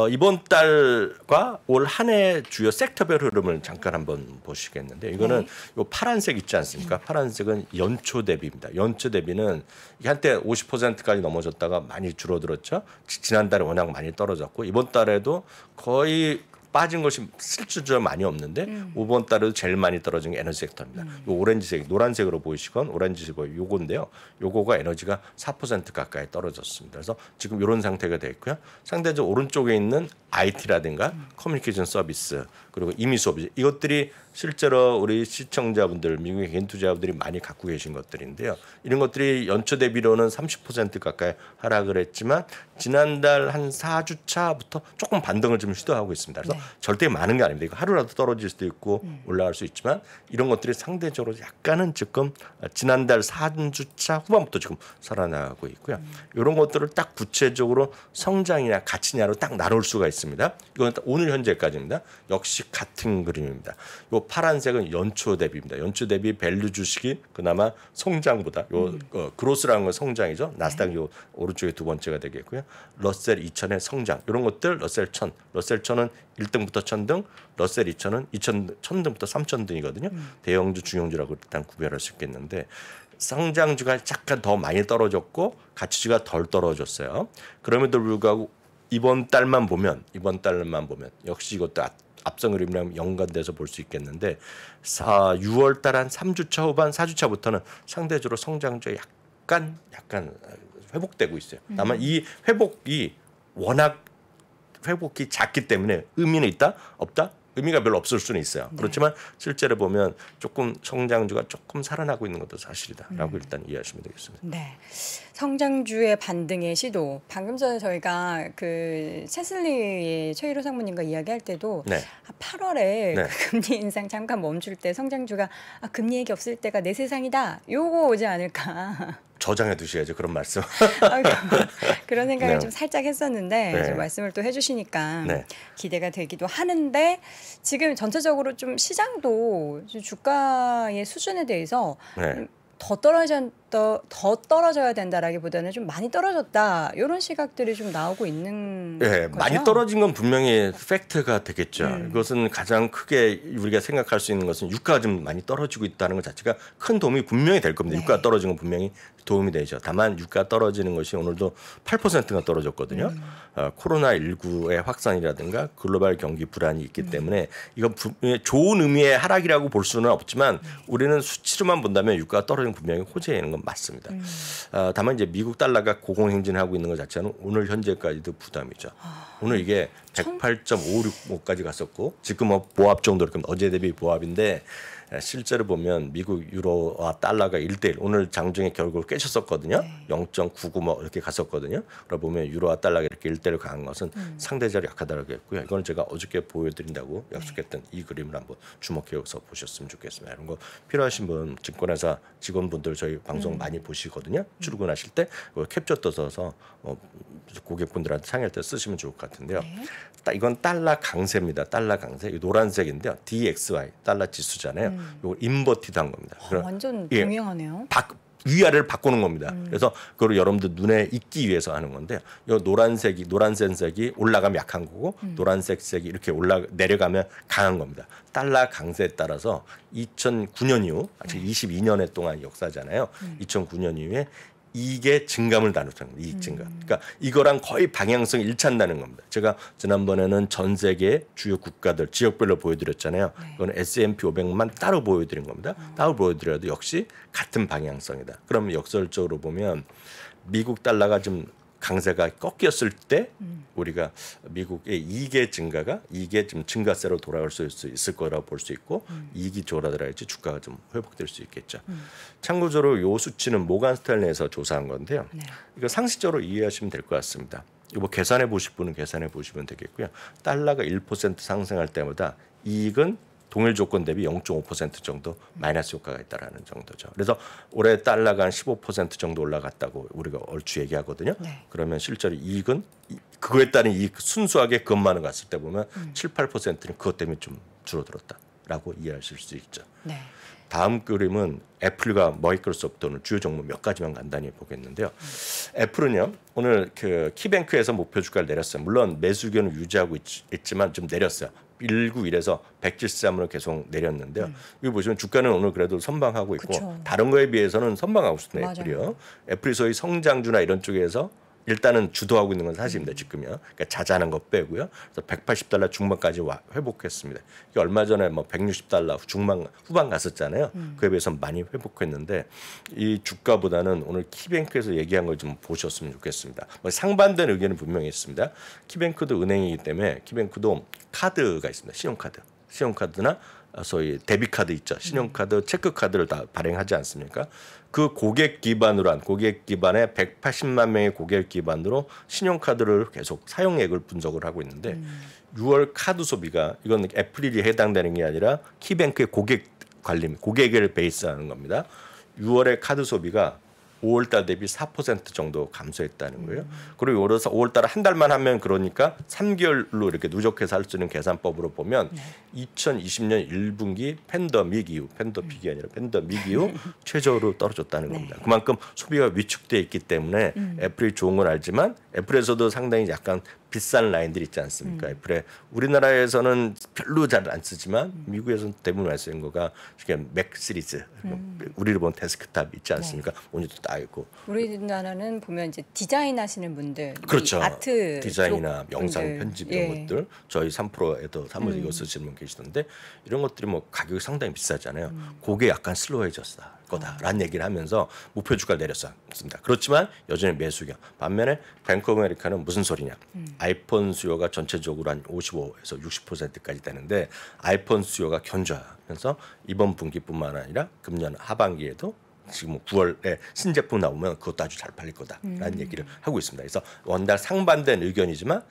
이번 달과 올 한 해 주요 섹터별 흐름을 잠깐 한번 보시겠는데 이거는 요 파란색 있지 않습니까? 파란색은 연초 대비입니다. 연초 대비는 이게 한때 50%까지 넘어졌다가 많이 줄어들었죠. 지난달에 워낙 많이 떨어졌고 이번 달에도 거의 빠진 것이 실질적으로 많이 없는데 이번 달에도 제일 많이 떨어진 게 에너지 섹터입니다. 요 오렌지색, 노란색으로 보이시건 오렌지색 요건데요. 요거가 에너지가 4% 가까이 떨어졌습니다. 그래서 지금 이런 상태가 되어 있고요. 상대적으로 오른쪽에 있는 IT라든가 커뮤니케이션 서비스 그리고 임의 수업 이것들이 실제로 우리 시청자분들 미국의 개인 투자자분들이 많이 갖고 계신 것들인데요. 이런 것들이 연초 대비로는 30% 가까이 하락을 했지만 지난달 한 4주 차부터 조금 반등을 좀 시도하고 있습니다. 그래서 절대 많은 게 아닙니다. 이거 하루라도 떨어질 수도 있고 올라갈 수 있지만 이런 것들이 상대적으로 약간은 지금 지난달 4주 차 후반부터 지금 살아나가고 있고요. 이런 것들을 딱 구체적으로 성장이냐 가치냐로 딱 나눌 수가 있습니다. 이건 오늘 현재까지입니다. 역시 같은 그림입니다. 요 파란색은 연초 대비입니다. 연초 대비 밸류 주식이 그나마 성장보다 그로스라는 건 성장이죠. 나스닥 요 오른쪽에 두 번째가 되겠고요. 러셀 2000의 성장 이런 것들 러셀 1000, 러셀 1000은 1등부터 1000등, 러셀 2000은 1000등부터 3000등이거든요. 대형주, 중형주라고 일단 구별할 수 있겠는데 성장주가 약간 더 많이 떨어졌고 가치주가 덜 떨어졌어요. 그럼에도 불구하고 이번 달만 보면 역시 이것도 앞선 그림이랑 연관돼서 볼 수 있겠는데 6월 달 한 3주차 후반 4주차부터는 상대적으로 성장주가 약간 회복되고 있어요. 다만 이 회복이 워낙 회복이 작기 때문에 의미는 있다? 없다? 의미가 별로 없을 수는 있어요. 그렇지만 실제로 보면 조금 성장주가 조금 살아나고 있는 것도 사실이다라고 일단 이해하시면 되겠습니다. 네, 성장주의 반등의 시도. 방금 전에 저희가 그 채슬리의 최일호 상무님과 이야기할 때도 8월에 그 금리 인상 잠깐 멈출 때 성장주가 금리 얘기 없을 때가 내 세상이다. 요거 오지 않을까. 저장해 두셔야죠. 그런 말씀. 그런 생각을 좀 살짝 했었는데 좀 말씀을 또 해주시니까 기대가 되기도 하는데 지금 전체적으로 좀 시장도 주가의 수준에 대해서 더 떨어져야 된다라기보다는 좀 많이 떨어졌다 이런 시각들이 좀 나오고 있는 거죠. 많이 떨어진 건 분명히 팩트가 되겠죠. 이것은 가장 크게 우리가 생각할 수 있는 것은 유가가 좀 많이 떨어지고 있다는 것 자체가 큰 도움이 분명히 될 겁니다. 유가가 떨어지는 건 분명히 도움이 되죠. 다만 유가 떨어지는 것이 오늘도 8%가 떨어졌거든요. 코로나19의 확산이라든가 글로벌 경기 불안이 있기 때문에 이건 좋은 의미의 하락이라고 볼 수는 없지만 우리는 수치로만 본다면 유가가 떨어지는 분명히 호재인 건 건 맞습니다. 다만 이제 미국 달러가 고공행진하고 있는 것 자체는 오늘 현재까지도 부담이죠. 오늘 이게 108.565까지 갔었고 지금 뭐 보합 정도로 어제 대비 보합인데 실제로 보면 미국 유로와 달러가 1대1 오늘 장중에 결국을 깨쳤었거든요. 0.99 뭐 이렇게 갔었거든요. 그러다 보면 유로와 달러가 이렇게 1대1 강한 것은 상대적으로 약하다고 했고요. 이건 제가 어저께 보여드린다고 약속했던 이 그림을 한번 주목해서 보셨으면 좋겠습니다. 이런 거 필요하신 분 증권회사 직원분들 저희 방송 많이 보시거든요. 출근하실 때 캡처 떠서 고객분들한테 상의할 때 쓰시면 좋을 것 같은데요. 이건 달러 강세입니다. 달러 강세. 이 노란색인데요. DXY 달러 지수잖아요. 이걸 인버티드한 겁니다. 완전 동명하네요. 위아래를 바꾸는 겁니다. 그래서 그걸 여러분들 눈에 익기 위해서 하는 건데요. 이 노란색이 올라가면 약한 거고 노란색 색이 이렇게 내려가면 강한 겁니다. 달러 강세에 따라서 2009년 이후 22년의 동안 역사잖아요. 2009년 이후에 이익의 증감을 나누는 이익 증감. 그러니까 이거랑 거의 방향성이 일치한다는 겁니다. 제가 지난번에는 전 세계 주요 국가들 지역별로 보여드렸잖아요. 이거는 S&P 500만 따로 보여드린 겁니다. 따로 보여드려도 역시 같은 방향성이다. 그러면 역설적으로 보면 미국 달러가 좀 강세가 꺾였을 때 우리가 미국의 이익의 좀 증가세로 돌아올 수 있을 거라고 볼 수 있고 이익이 졸아들어야지 주가가 좀 회복될 수 있겠죠. 참고적으로 이 수치는 모간 스탠리에서 조사한 건데요. 이거 상식적으로 이해하시면 될 것 같습니다. 이거 계산해 보실 분은 계산해 보시면 되겠고요. 달러가 1% 상승할 때마다 이익은 동일 조건 대비 0.5% 정도 마이너스 효과가 있다라는 정도죠. 그래서 올해 달러가 한 15% 정도 올라갔다고 우리가 얼추 얘기하거든요. 그러면 실제로 이익은 그거에 따른 이익 순수하게 그것만 갔을 때 보면 7, 8%는 그것 때문에 좀 줄어들었다라고 이해하실 수 있죠. 다음 그림은 애플과 마이크로소프트는 주요 종목 몇 가지만 간단히 보겠는데요. 애플은요 오늘 그 키뱅크에서 목표 주가를 내렸어요. 물론 매수 의견을 유지하고 있지만 좀 내렸어요. 191에서 173으로 계속 내렸는데요. 여기 보시면 주가는 오늘 그래도 선방하고 있고 다른 거에 비해서는 선방하고 있습니다. 애플이요. 애플이 소위 성장주나 이런 쪽에서 일단은 주도하고 있는 건 사실입니다. 지금요. 그러니까 자잘한 거 빼고요. 그래서 $180 중반까지 회복했습니다. 이게 얼마 전에 뭐 $160 후반 갔었잖아요. 그에 비해서 많이 회복했는데 이 주가보다는 오늘 키뱅크에서 얘기한 걸 좀 보셨으면 좋겠습니다. 뭐 상반된 의견은 분명히 있습니다. 키뱅크도 은행이기 때문에 키뱅크도 카드가 있습니다. 신용카드나 소위 데비카드 있죠. 신용카드, 체크카드를 다 발행하지 않습니까? 그 고객 기반의 180만 명의 고객 기반으로 신용카드를 계속 사용액을 분석을 하고 있는데 6월 카드 소비가 이건 애플이 해당되는 게 아니라 키뱅크의 고객을 베이스하는 겁니다. 6월의 카드 소비가 5월달 대비 4% 정도 감소했다는 거예요. 그리고 5월달 한 달만 하면 그러니까 3개월로 이렇게 누적해서 할 수 있는 계산법으로 보면 2020년 1분기 팬데믹 이후 최저로 떨어졌다는 겁니다. 그만큼 소비가 위축돼 있기 때문에 애플이 좋은 건 알지만 애플에서도 상당히 약간 비싼 라인들이 있지 않습니까? 애플에 우리나라에서는 별로 잘 안 쓰지만 미국에서는 대부분 많이 쓰는 거가 맥 시리즈, 우리를 보면 데스크탑 있지 않습니까? 모니터도 딱 있고. 우리나라는 보면 이제 디자인하시는 분들, 그렇죠. 아트 디자인이나 영상 편집 이런 것들 저희 3프로에도 사무실 이거 쓰시는 분 계시던데 이런 것들이 뭐 가격이 상당히 비싸잖아요. 그게 약간 슬로우해졌다. 거다라는 얘기를 하면서 목표 주가를 내렸습니다. 그렇지만 여전히 매수경. 반면에 뱅크 오브 아메리카는 무슨 소리냐. 아이폰 수요가 전체적으로 한 55에서 60%까지 되는데 아이폰 수요가 견조하면서 이번 분기뿐만 아니라 금년 하반기에도 지금 9월에 신제품 나오면 그것도 아주 잘 팔릴 거다라는 얘기를 하고 있습니다. 그래서 원달 상반된 의견이지만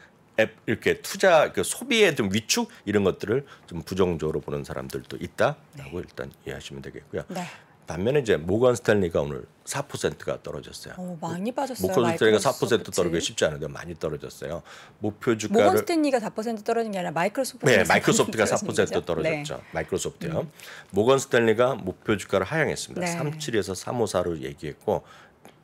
이렇게 투자 소비의 좀 위축 이런 것들을 좀 부정적으로 보는 사람들도 있다라고 일단 이해하시면 되겠고요. 반면에 이제 모건 스탠리가 오늘 4%가 떨어졌어요. 많이 빠졌어요. 모건 스탠리가 4% 떨어지기 쉽지 않은데 많이 떨어졌어요. 목표 주가를 모건 스탠리가 4% 떨어진 게 아니라 마이크로소프트가 마이크로소프트가 4% 떨어졌죠. 마이크로소프트요. 모건 스탠리가 목표 주가를 하향했습니다. 37에서 354로 얘기했고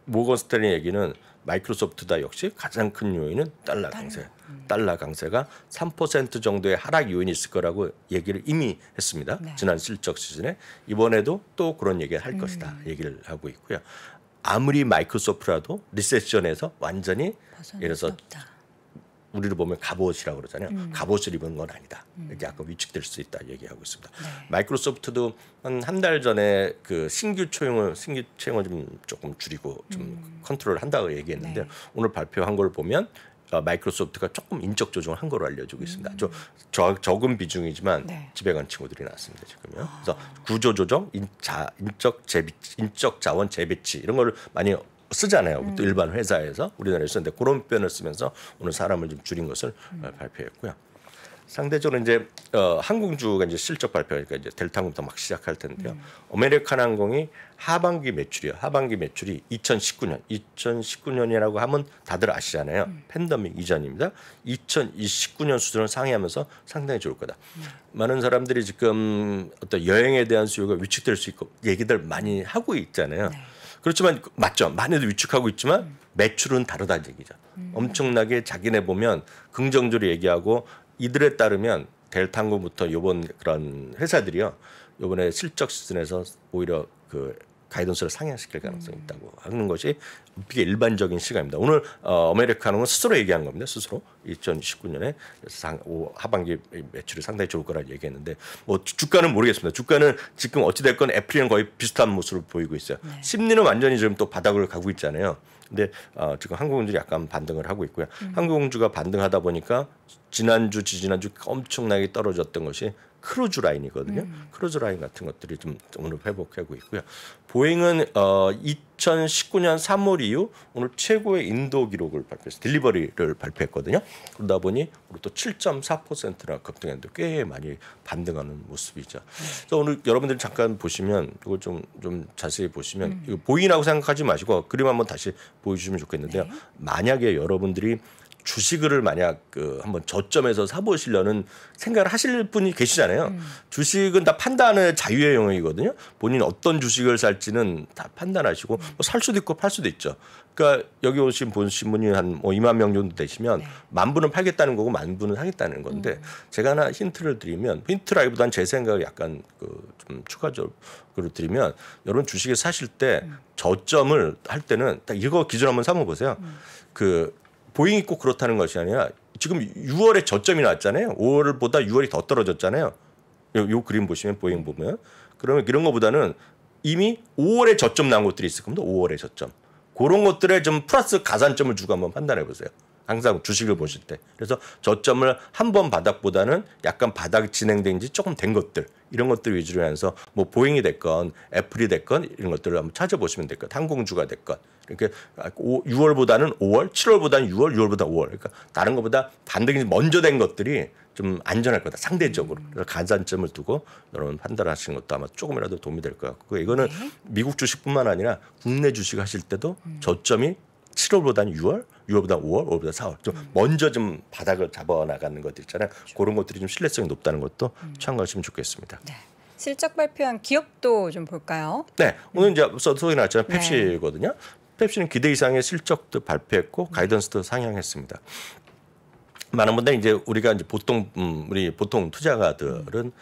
모건 스탠리 얘기는 마이크로소프트다 역시 가장 큰 요인은 달러 강세. 달러 강세가 3% 정도의 하락 요인이 있을 거라고 얘기를 이미 했습니다. 지난 실적 시즌에 이번에도 또 그런 얘기를 할 것이다 얘기를 하고 있고요. 아무리 마이크로소프트라도 리세션에서 완전히 예를 들어서 우리를 보면 갑옷이라고 그러잖아요. 갑옷을 입은 건 아니다. 이렇게 약간 위축될 수 있다 얘기하고 있습니다. 네. 마이크로소프트도 한 달 전에 그 신규 채용을 좀 조금 줄이고 좀 컨트롤 한다고 얘기했는데 네. 오늘 발표한 걸 보면 마이크로소프트가 조금 인적 조정을 한 거로 알려지고 있습니다. 적은 비중이지만 네. 집에 간 친구들이 나왔습니다. 지금요. 그래서 구조 조정, 인적 자원 재배치 이런 거를 많이 쓰잖아요. 또 일반 회사에서 우리나라에서 근데 그런 표현을 쓰면서 오늘 사람을 좀 줄인 것을 발표했고요. 상대적으로 이제 항공주가 이제 실적 발표가 이제 델타항공부터 막 시작할 텐데요. 아메리칸 항공이 하반기 매출이 2019년이라고 하면 다들 아시잖아요. 팬데믹 이전입니다. 2029년 수준을 상회하면서 상당히 좋을 거다. 많은 사람들이 지금 어떤 여행에 대한 수요가 위축될 수 있고 얘기들 많이 하고 있잖아요. 네. 그렇지만 맞죠. 많이들 위축하고 있지만 매출은 다르다는 얘기죠. 엄청나게 자기네 보면 긍정적으로 얘기하고 이들에 따르면 델타항공부터 요번 그런 회사들이요. 요번에 실적 시즌에서 오히려 그 가이던스를 상향시킬 가능성이 있다고 하는 것이 이게 일반적인 시각입니다. 오늘 아메리카노는 스스로 얘기한 겁니다. 스스로 2019년에 하반기 매출이 상당히 좋을 거라 얘기했는데 뭐 주가는 모르겠습니다. 주가는 지금 어찌 됐건 애플이랑 거의 비슷한 모습을 보이고 있어요. 네. 심리는 완전히 지금 또 바닥을 가고 있잖아요. 근데 지금 항공주들이 약간 반등을 하고 있고요. 항공주가 반등하다 보니까 지난주, 지지난주 엄청나게 떨어졌던 것이 크루즈 라인이거든요. 크루즈 라인 같은 것들이 좀 오늘 회복하고 있고요. 보잉은 2019년 3월 이후 오늘 최고의 인도 기록을 발표했어요. 딜리버리를 발표했거든요. 그러다 보니 또 7.4%나 급등했는데 꽤 많이 반등하는 모습이죠. 그래서 오늘 여러분들 잠깐 보시면 이걸 좀 자세히 보시면 이거 보잉이라고 생각하지 마시고 그림 한번 다시 보여주시면 좋겠는데요. 네. 만약에 여러분들이 주식을 만약 한번 저점에서 사보시려는 생각을 하실 분이 계시잖아요. 주식은 다 판단의 자유의 영역이거든요. 본인 어떤 주식을 살지는 다 판단하시고 뭐 살 수도 있고 팔 수도 있죠. 그러니까 여기 보신 분이 한 2만 명 정도 되시면 네. 10,000분은 팔겠다는 거고 10,000분은 사겠다는 건데 제가 하나 힌트를 드리면 힌트라기보다는 제 생각을 약간 좀 추가적으로 드리면 여러분 주식을 사실 때 저점을 할 때는 딱 이거 기준 한번 삼아 보세요. 보잉이 꼭 그렇다는 것이 아니라 지금 6월에 저점이 나왔잖아요. 5월보다 6월이 더 떨어졌잖아요. 요 그림 보시면 보잉 보면 그러면 이런 것보다는 이미 5월에 저점 나온 것들이 있을 겁니다. 5월에 저점. 그런 것들에 좀 플러스 가산점을 주고 한번 판단해 보세요. 항상 주식을 보실 때. 그래서 저점을 한 번 바닥보다는 약간 바닥이 진행된 지 조금 된 것들 이런 것들 위주로 해서 뭐 보잉이 됐건 애플이 됐건 이런 것들을 한번 찾아보시면 될 것 같아요. 항공주가 됐건. 이렇게 6월보다는 5월, 7월보다는 6월, 6월보다 5월. 그러니까 다른 것보다 반등이 먼저 된 것들이 좀 안전할 거다. 상대적으로. 그래서 가산점을 두고 여러분 판단하시는 것도 아마 조금이라도 도움이 될 것 같고 이거는 미국 주식뿐만 아니라 국내 주식 하실 때도 저점이 7월보다는 6월, 6월보다 5월, 5월보다 4월. 좀 먼저 좀 바닥을 잡아 나가는 것들 있잖아요. 그런 것들이 좀 신뢰성이 높다는 것도 참고하시면 좋겠습니다. 네. 실적 발표한 기업도 좀 볼까요? 네, 오늘 이제 소개 나왔잖아요. 펩시거든요. 펩시는 기대 이상의 실적도 발표했고 가이던스도 상향했습니다. 많은 분들이 이제 우리가 이제 보통 투자가들은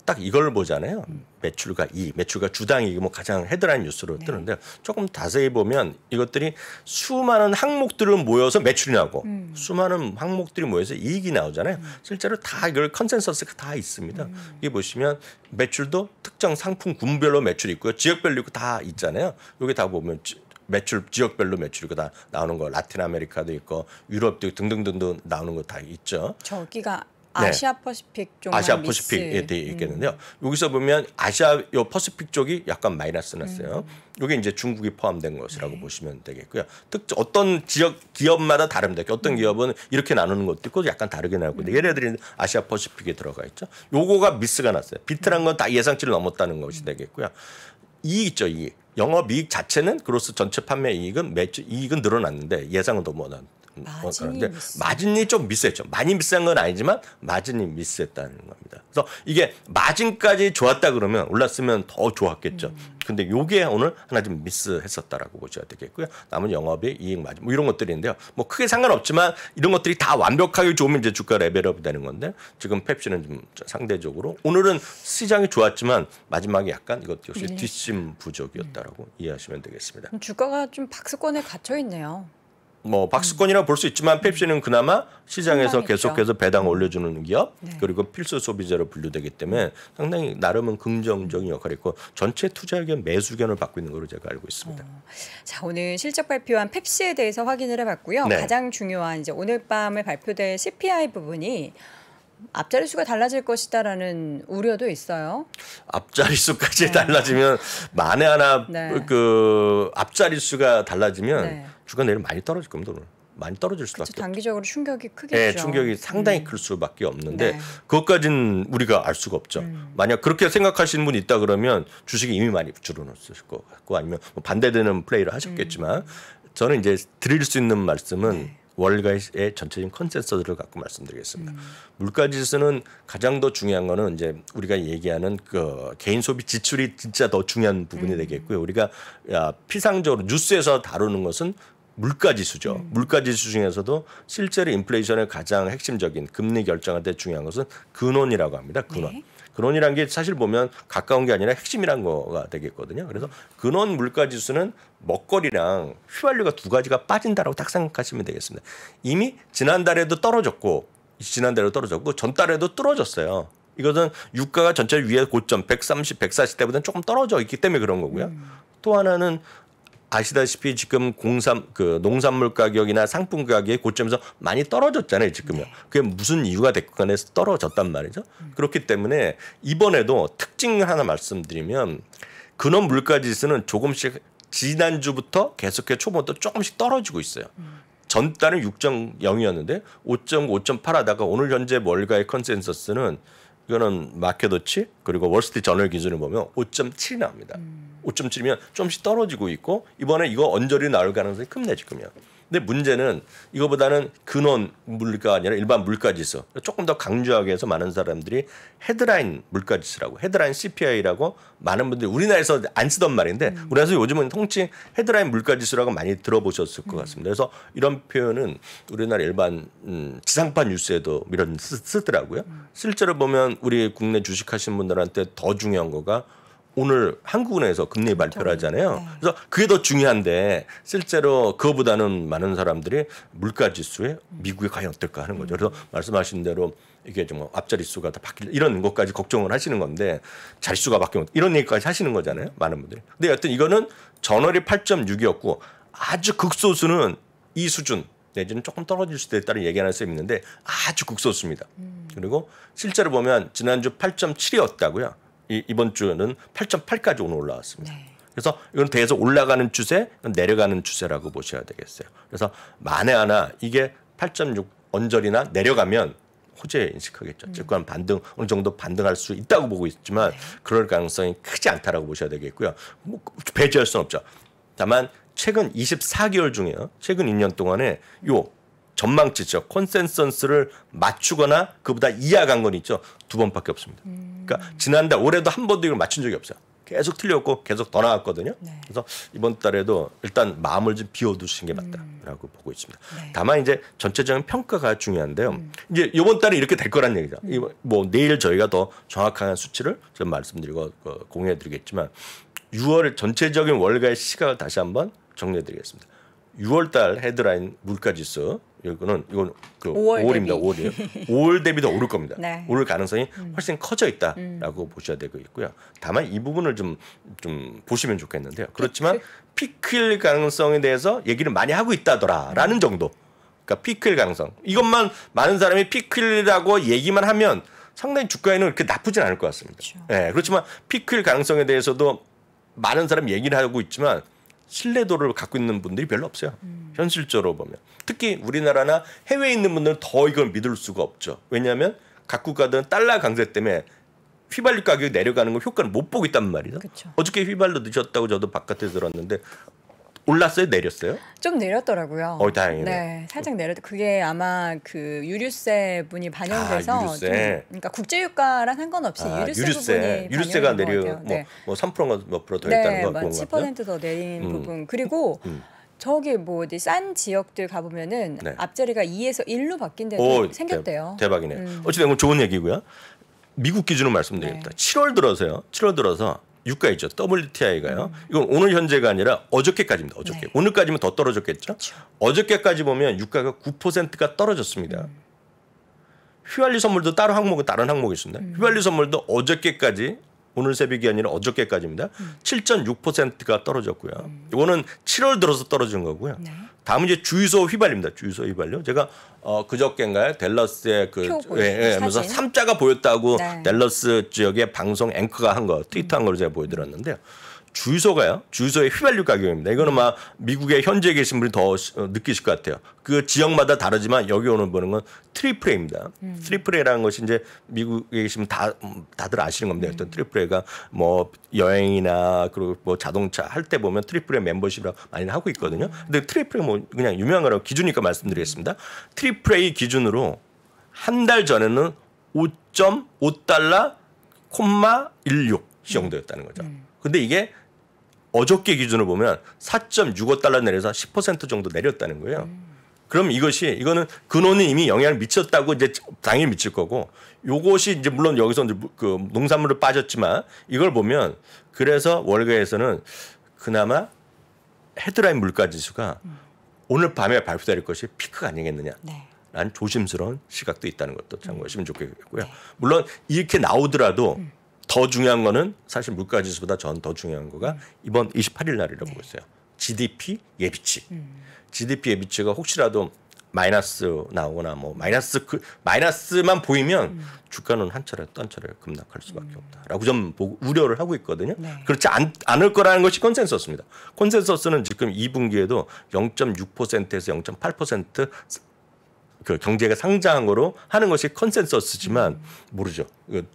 딱 이걸 보잖아요. 매출과 이익, 매출과 주당 이익이 뭐 가장 헤드라인 뉴스로 뜨는데 조금 자세히 보면 이것들이 수많은 항목들을 모여서 매출이 나고 수많은 항목들이 모여서 이익이 나오잖아요. 실제로 다 이걸 컨센서스가 다 있습니다. 여기 보시면 매출도 특정 상품 군별로 매출이 있고요. 지역별로 있고 다 있잖아요. 여기 다 보면 매출 지역별로 매출이 다 나오는 거 라틴 아메리카도 있고 유럽도 등등등등 나오는 거 다 있죠. 저기가 아시아 퍼시픽 쪽만 아시아 퍼시픽에 대해 있겠는데요. 여기서 보면 아시아 요 퍼시픽 쪽이 약간 마이너스 났어요. 이게 이제 중국이 포함된 것이라고 보시면 되겠고요. 특정 어떤 지역 기업마다 다릅니다. 어떤 기업은 이렇게 나누는 것도 있고 약간 다르게 나오고 있는데 얘네들이 아시아 퍼시픽에 들어가 있죠. 요거가 미스가 났어요. 비트란 건 다 예상치를 넘었다는 것이 되겠고요. 이익 있죠, 이익. 영업이익 자체는 그로스 전체 판매 이익은 이익은 늘어났는데 예상은 더 못한. 그런데 마진이 좀 미스했죠. 많이 비싼 건 아니지만 마진이 미스했다는 겁니다. 그래서 이게 마진까지 좋았다 그러면 올랐으면 더 좋았겠죠. 근데 요게 오늘 하나 좀 미스했었다라고 보셔야 되겠고요. 남은 영업이익, 이익, 마진 뭐 이런 것들인데요. 뭐 크게 상관없지만 이런 것들이 다 완벽하게 좋으면 이제 주가 레벨업 되는 건데 지금 펩시는 좀 상대적으로 오늘은 시장이 좋았지만 마지막에 약간 이것 역시 뒷심 부족이었다라고 이해하시면 되겠습니다. 주가가 좀 박스권에 갇혀 있네요. 뭐 박스권이라고 볼 수 있지만 펩시는 그나마 시장에서 계속해서 배당 올려주는 기업 그리고 필수 소비재로 분류되기 때문에 상당히 나름은 긍정적인 역할이 있고 전체 투자 의견 매수 의견을 받고 있는 걸로 제가 알고 있습니다. 자, 오늘 실적 발표한 펩시에 대해서 확인을 해봤고요. 네. 가장 중요한 이제 오늘 밤에 발표될 CPI 부분이 앞자리 수가 달라질 것이다라는 우려도 있어요. 앞자리 수까지 달라지면 만에 하나 그 앞자리 수가 달라지면 주가 내일 많이 떨어질 겁니다. 오늘. 많이 떨어질 수밖에 없죠. 단기적으로 충격이 크겠죠. 네, 충격이 상당히 클 수밖에 없는데 그것까지는 우리가 알 수가 없죠. 만약 그렇게 생각하시는 분이 있다 그러면 주식이 이미 많이 줄어놨을 것 같고 아니면 뭐 반대되는 플레이를 하셨겠지만 저는 이제 드릴 수 있는 말씀은 월가의 전체적인 컨센서스를 갖고 말씀드리겠습니다. 물가지수는 가장 더 중요한 거는 이제 우리가 얘기하는 그 개인 소비 지출이 진짜 더 중요한 부분이 되겠고요. 우리가 피상적으로 뉴스에서 다루는 것은 물가지수죠. 물가지수 중에서도 실제로 인플레이션의 가장 핵심적인 금리 결정할 때 중요한 것은 근원이라고 합니다. 근원. 네. 근원이란 게 사실 보면 가까운 게 아니라 핵심이란 거가 되겠거든요. 그래서 근원 물가지수는 먹거리랑 휘발유가 두 가지가 빠진다라고 딱 생각하시면 되겠습니다. 이미 지난달에도 떨어졌고 전달에도 떨어졌어요. 이것은 유가가 전체 위에 고점 130, 140대보다는 조금 떨어져 있기 때문에 그런 거고요. 또 하나는 아시다시피 지금 농산물 가격이나 상품 가격이 고점에서 많이 떨어졌잖아요. 지금요. 그게 무슨 이유가 됐건 해서 떨어졌단 말이죠. 그렇기 때문에 이번에도 특징 하나 말씀드리면 근원 물가지수는 조금씩 지난주부터 계속해서 초반부터 조금씩 떨어지고 있어요. 전달은 6.0이었는데 5.5, 5.8 하다가 오늘 현재 월가의 컨센서스는 이거는 마켓워치 그리고 월스트리트 저널 기준을 보면 5.7이 나옵니다. 5.7이면 좀씩 떨어지고 있고 이번에 이거 언저리 나올 가능성이 큽니다 지금요. 근데 문제는 이거보다는 근원 물가 아니라 일반 물가지수 조금 더 강조하게 해서 많은 사람들이 헤드라인 물가지수라고 헤드라인 CPI라고 많은 분들이 우리나라에서 안 쓰던 말인데 우리나라에서 요즘은 통칭 헤드라인 물가지수라고 많이 들어보셨을 것 같습니다. 그래서 이런 표현은 우리나라 일반 지상파 뉴스에도 이런 쓰더라고요. 실제로 보면 우리 국내 주식하시는 분들한테 더 중요한 거가 오늘 한국은행에서 금리 발표를 하잖아요. 그래서 그게 더 중요한데 실제로 그거보다는 많은 사람들이 물가지수에 미국이 과연 어떨까 하는 거죠. 그래서 말씀하신 대로 이게 좀 앞자리수가 다 바뀔 이런 것까지 걱정을 하시는 건데 자릿수가 바뀌면 이런 얘기까지 하시는 거잖아요. 많은 분들이. 근데 여튼 이거는 전월이 8.6이었고 아주 극소수는 이 수준 내지는 조금 떨어질 수도 있다는 얘기하는 셈이 있는데 아주 극소수입니다. 그리고 실제로 보면 지난주 8.7이었다고요. 이번 주는 8.8까지 오늘 올라왔습니다. 그래서 이건 계속 올라가는 추세, 내려가는 추세라고 보셔야 되겠어요. 그래서 만에 하나 이게 8.6 언저리나 내려가면 호재 인식하겠죠. 즉 반등 어느 정도 반등할 수 있다고 보고 있지만 그럴 가능성이 크지 않다라고 보셔야 되겠고요. 뭐 배제할 수는 없죠. 다만 최근 24개월 중에요. 최근 2년 동안에 요 전망치죠. 컨센서스를 맞추거나 그보다 이하 간 건 있죠. 2번밖에 없습니다. 그러니까 지난달 올해도 한 번도 이걸 맞춘 적이 없어요. 계속 틀렸고 계속 더 나왔거든요. 그래서 이번 달에도 일단 마음을 좀 비워두시는 게 맞다라고 보고 있습니다. 다만 이제 전체적인 평가가 중요한데요. 이제 이번 달에 이렇게 될 거란 얘기죠. 뭐 내일 저희가 더 정확한 수치를 좀 말씀드리고 공유해드리겠지만 6월 전체적인 월가의 시각을 다시 한번 정리해드리겠습니다. 6월달 헤드라인 물가지수 이건 그 5월입니다. 5월이에요. 5월 대비 더 오를 겁니다. 오를 가능성이 훨씬 커져 있다라고 보셔야 되고 있고요. 다만 이 부분을 좀 보시면 좋겠는데요. 그렇지만 피크일 가능성에 대해서 얘기를 많이 하고 있다더라라는 정도. 그러니까 피크일 가능성. 이것만 많은 사람이 피크일이라고 얘기만 하면 상당히 주가에는 그렇게 나쁘진 않을 것 같습니다. 네, 그렇지만 피크일 가능성에 대해서도 많은 사람이 얘기를 하고 있지만 신뢰도를 갖고 있는 분들이 별로 없어요. 현실적으로 보면. 특히 우리나라나 해외에 있는 분들은 더 이걸 믿을 수가 없죠. 왜냐하면 각 국가들은 달러 강세 때문에 휘발유 가격이 내려가는 걸 효과를 못 보고 있단 말이죠. 그쵸. 어저께 휘발유 드셨다고 저도 바깥에 들었는데 올랐어요? 내렸어요? 좀 내렸더라고요. 다행이네요. 네, 살짝 내렸. 그게 아마 그 유류세 분이 반영돼서 유류세. 그러니까 국제유가랑 상관없이 유류세 부분이 유류세가 내려 뭐 3%가 몇 프로 더 했다는 거 10% 더 내린 부분. 그리고 저기 뭐 어디 싼 지역들 가보면은 앞자리가 2에서 1로 바뀐 데도 생겼대요. 대박이네요. 어쨌든 좋은 얘기고요. 미국 기준으로 말씀드립니다. 7월 들어서 유가 있죠. WTI가요. 이건 오늘 현재가 아니라 어저께까지입니다. 어저께. 네. 오늘까지면 더 떨어졌겠죠. 그렇죠. 어저께까지 보면 유가가 9%가 떨어졌습니다. 휘발유 선물도 따로 항목은 다른 항목이 있습니다. 휘발유 선물도 어저께까지 오늘 새벽이 아니라 어저께까지입니다. 7.6%가 떨어졌고요. 이거는 7월 들어서 떨어진 거고요. 네. 다음은 이제 주유소 휘발유입니다. 주유소 휘발유. 제가 그저께인가요? 댈러스의 하면서 3자가 보였다고 네. 댈러스 지역의 방송 앵커가 한 거, 트위터한 걸 제가 보여드렸는데요. 주유소가요. 주유소의 휘발유 가격입니다. 이거는 막 미국에 현지에 계신 분이 더 느끼실 것 같아요. 그 지역마다 다르지만 여기 오는 보는 건 트리플레이입니다. 트리플레이라는 것이 이제 미국에 계시면 다들 아시는 겁니다. 어떤 트리플레이가 뭐 여행이나 그리고 뭐 자동차 할 때 보면 트리플레이 멤버십이라고 많이 하고 있거든요. 근데 트리플레이 뭐 그냥 유명한 거라고 기준이니까 말씀드리겠습니다. 트리플레이 기준으로 한 달 전에는 5.5달러, 16 정도였다는 거죠. 근데 이게 어저께 기준으로 보면 4.65달러 내려서 10% 정도 내렸다는 거예요. 그럼 이거는 근원이 이미 영향을 미쳤다고 이제 당연히 미칠 거고 요것이 이제 물론 여기서 이제 그 농산물을 빠졌지만 이걸 보면 그래서 월가에서는 그나마 헤드라인 물가 지수가 오늘 밤에 발표될 것이 피크가 아니겠느냐. 네. 라는 조심스러운 시각도 있다는 것도 참고하시면 좋겠고요. 네. 물론 이렇게 나오더라도 더 중요한 거는 사실 물가 지수보다 전 더 중요한 거가 이번 28일 날이라고 보고 있어요. GDP 예비치. GDP 예비치가 혹시라도 마이너스 나오거나 뭐 마이너스만 보이면 주가는 한 차례 딴 차례 급락할 수밖에 없다라고 좀 우려를 하고 있거든요. 네. 그렇지 않을 거라는 것이 컨센서스입니다. 컨센서스는 지금 2분기에도 0.6%에서 0.8% 그 경제가 상장한 거로 하는 것이 컨센서스지만 모르죠.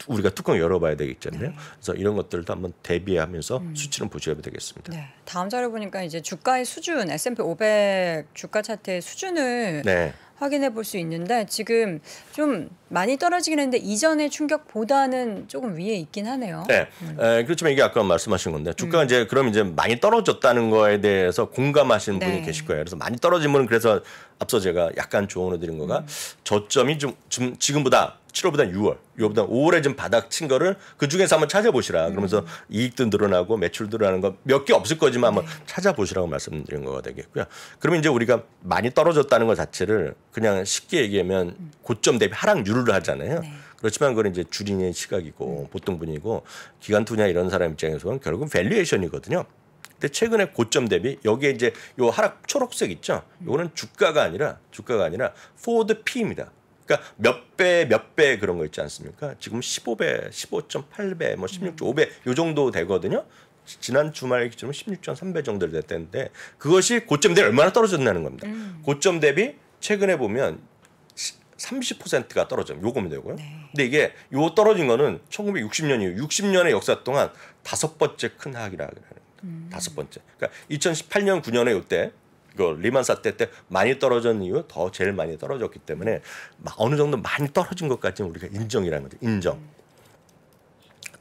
우리가 뚜껑 열어봐야 되겠잖아요. 네. 그래서 이런 것들도 한번 대비하면서 수치는 보셔야 되겠습니다. 네. 다음 자료 보니까 이제 주가의 수준, S&P 500 주가 차트의 수준을 네. 확인해 볼 수 있는데 지금 좀 많이 떨어지긴 했는데 이전의 충격보다는 조금 위에 있긴 하네요. 네, 그렇지만 이게 아까 말씀하신 건데 주가가 이제 그럼 이제 많이 떨어졌다는 거에 대해서 공감하시는 네. 분이 계실 거예요. 그래서 많이 떨어지면 그래서 앞서 제가 약간 조언을 드린 거가 저점이 좀 지금보다 7월보다 6월보다 5월에 좀 바닥 친 거를 그 중에서 한번 찾아보시라. 그러면서 이익도 늘어나고 매출도 늘어나는 거 몇 개 없을 거지만 한번 찾아보시라고 말씀드린 거가 되겠고요. 그러면 이제 우리가 많이 떨어졌다는 것 자체를 그냥 쉽게 얘기하면 고점 대비 하락률을 하잖아요. 네. 그렇지만 그건 이제 주린의 시각이고 보통 분이고 기관 투자 이런 사람 입장에서는 결국은 밸류에이션이거든요. 근데 최근에 고점 대비 여기에 이제 요 하락 초록색 있죠. 요거는 주가가 아니라 포워드 P입니다. 그러니까 몇 배 그런 거 있지 않습니까? 지금 15배, 15.8배, 뭐 16.5배 요 정도 되거든요. 지난 주말 기준으로 16.3배 정도 됐는데 그것이 고점 대비 얼마나 떨어졌냐는 겁니다. 고점 대비 최근에 보면 30%가 떨어져요. 요거면 되고요. 네. 근데 이게 요 떨어진 거는 1960년 이후 60년의 역사 동안 5번째 큰 하락이라고 합니다. 5번째. 그러니까 2018년 9년에 요때 그 리만 사태 때 많이 떨어진 이후 더 제일 많이 떨어졌기 때문에 어느 정도 많이 떨어진 것까지는 우리가 인정이라는 거죠. 인정.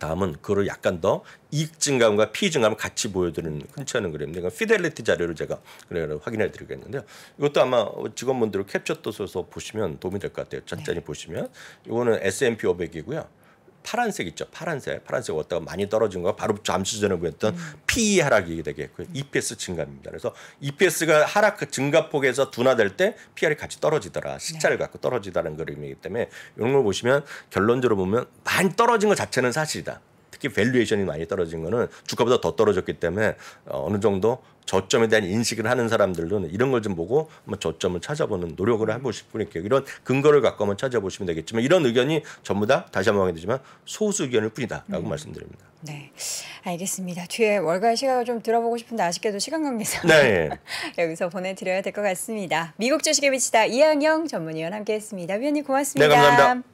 다음은 그걸 약간 더 이익 증감과 피해 증감을 같이 보여드리는 흔치 않은 그림인데 이건 피델리티 자료를 제가 확인해 드리겠는데요. 이것도 아마 직원분들 캡처 떠서 보시면 도움이 될 것 같아요. 천천히 보시면 이거는 S&P 500이고요. 파란색 있죠. 파란색 왔다가 많이 떨어진 거 바로 잠시 전에 보였던 PE 하락이 되겠고요. EPS 증가입니다. 그래서 EPS가 하락 증가폭에서 둔화될 때 PR이 같이 떨어지더라. 시차를 갖고 떨어지다는 그림이기 때문에 이런 걸 보시면 결론적으로 보면 많이 떨어진 것 자체는 사실이다. 특히 밸류에이션이 많이 떨어진 거는 주가보다 더 떨어졌기 때문에 어느 정도 저점에 대한 인식을 하는 사람들은 이런 걸 좀 보고 한번 저점을 찾아보는 노력을 해보실 분일게요. 이런 근거를 갖고 한번 찾아보시면 되겠지만 이런 의견이 전부 다 다시 한번 하게 되지만 소수 의견일 뿐이다라고 말씀드립니다. 네, 알겠습니다. 뒤에 월가의 시각을 좀 들어보고 싶은데 아쉽게도 시간 관계상 네. 여기서 보내드려야 될 것 같습니다. 미국 주식에 비치다 이항영 전문위원 함께했습니다. 위원님 고맙습니다. 네, 감사합니다.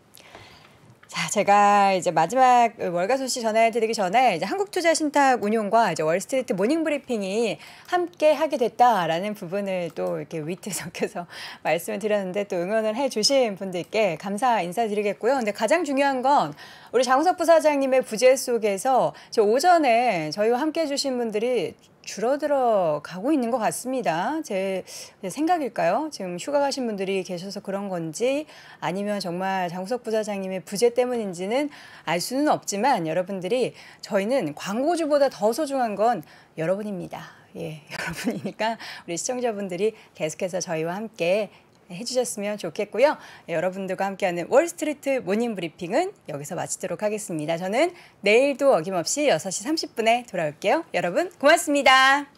자, 제가 이제 마지막 월가 소식 전해드리기 전에 이제 한국투자신탁운용과 이제 월스트리트 모닝 브리핑이 함께 하게 됐다라는 부분을 또 이렇게 위트 섞여서 말씀을 드렸는데 또 응원을 해주신 분들께 감사 인사드리겠고요. 근데 가장 중요한 건 우리 장우석 부사장님의 부재 속에서 오전에 저희와 함께 해주신 분들이 줄어들어 가고 있는 것 같습니다. 제 생각일까요? 지금 휴가 가신 분들이 계셔서 그런 건지 아니면 정말 장우석 부사장님의 부재 때문인지는 알 수는 없지만 여러분들이 저희는 광고주보다 더 소중한 건 여러분입니다. 예, 여러분이니까 우리 시청자분들이 계속해서 저희와 함께 해주셨으면 좋겠고요. 여러분들과 함께하는 월스트리트 모닝 브리핑은 여기서 마치도록 하겠습니다. 저는 내일도 어김없이 6시 30분에 돌아올게요. 여러분 고맙습니다.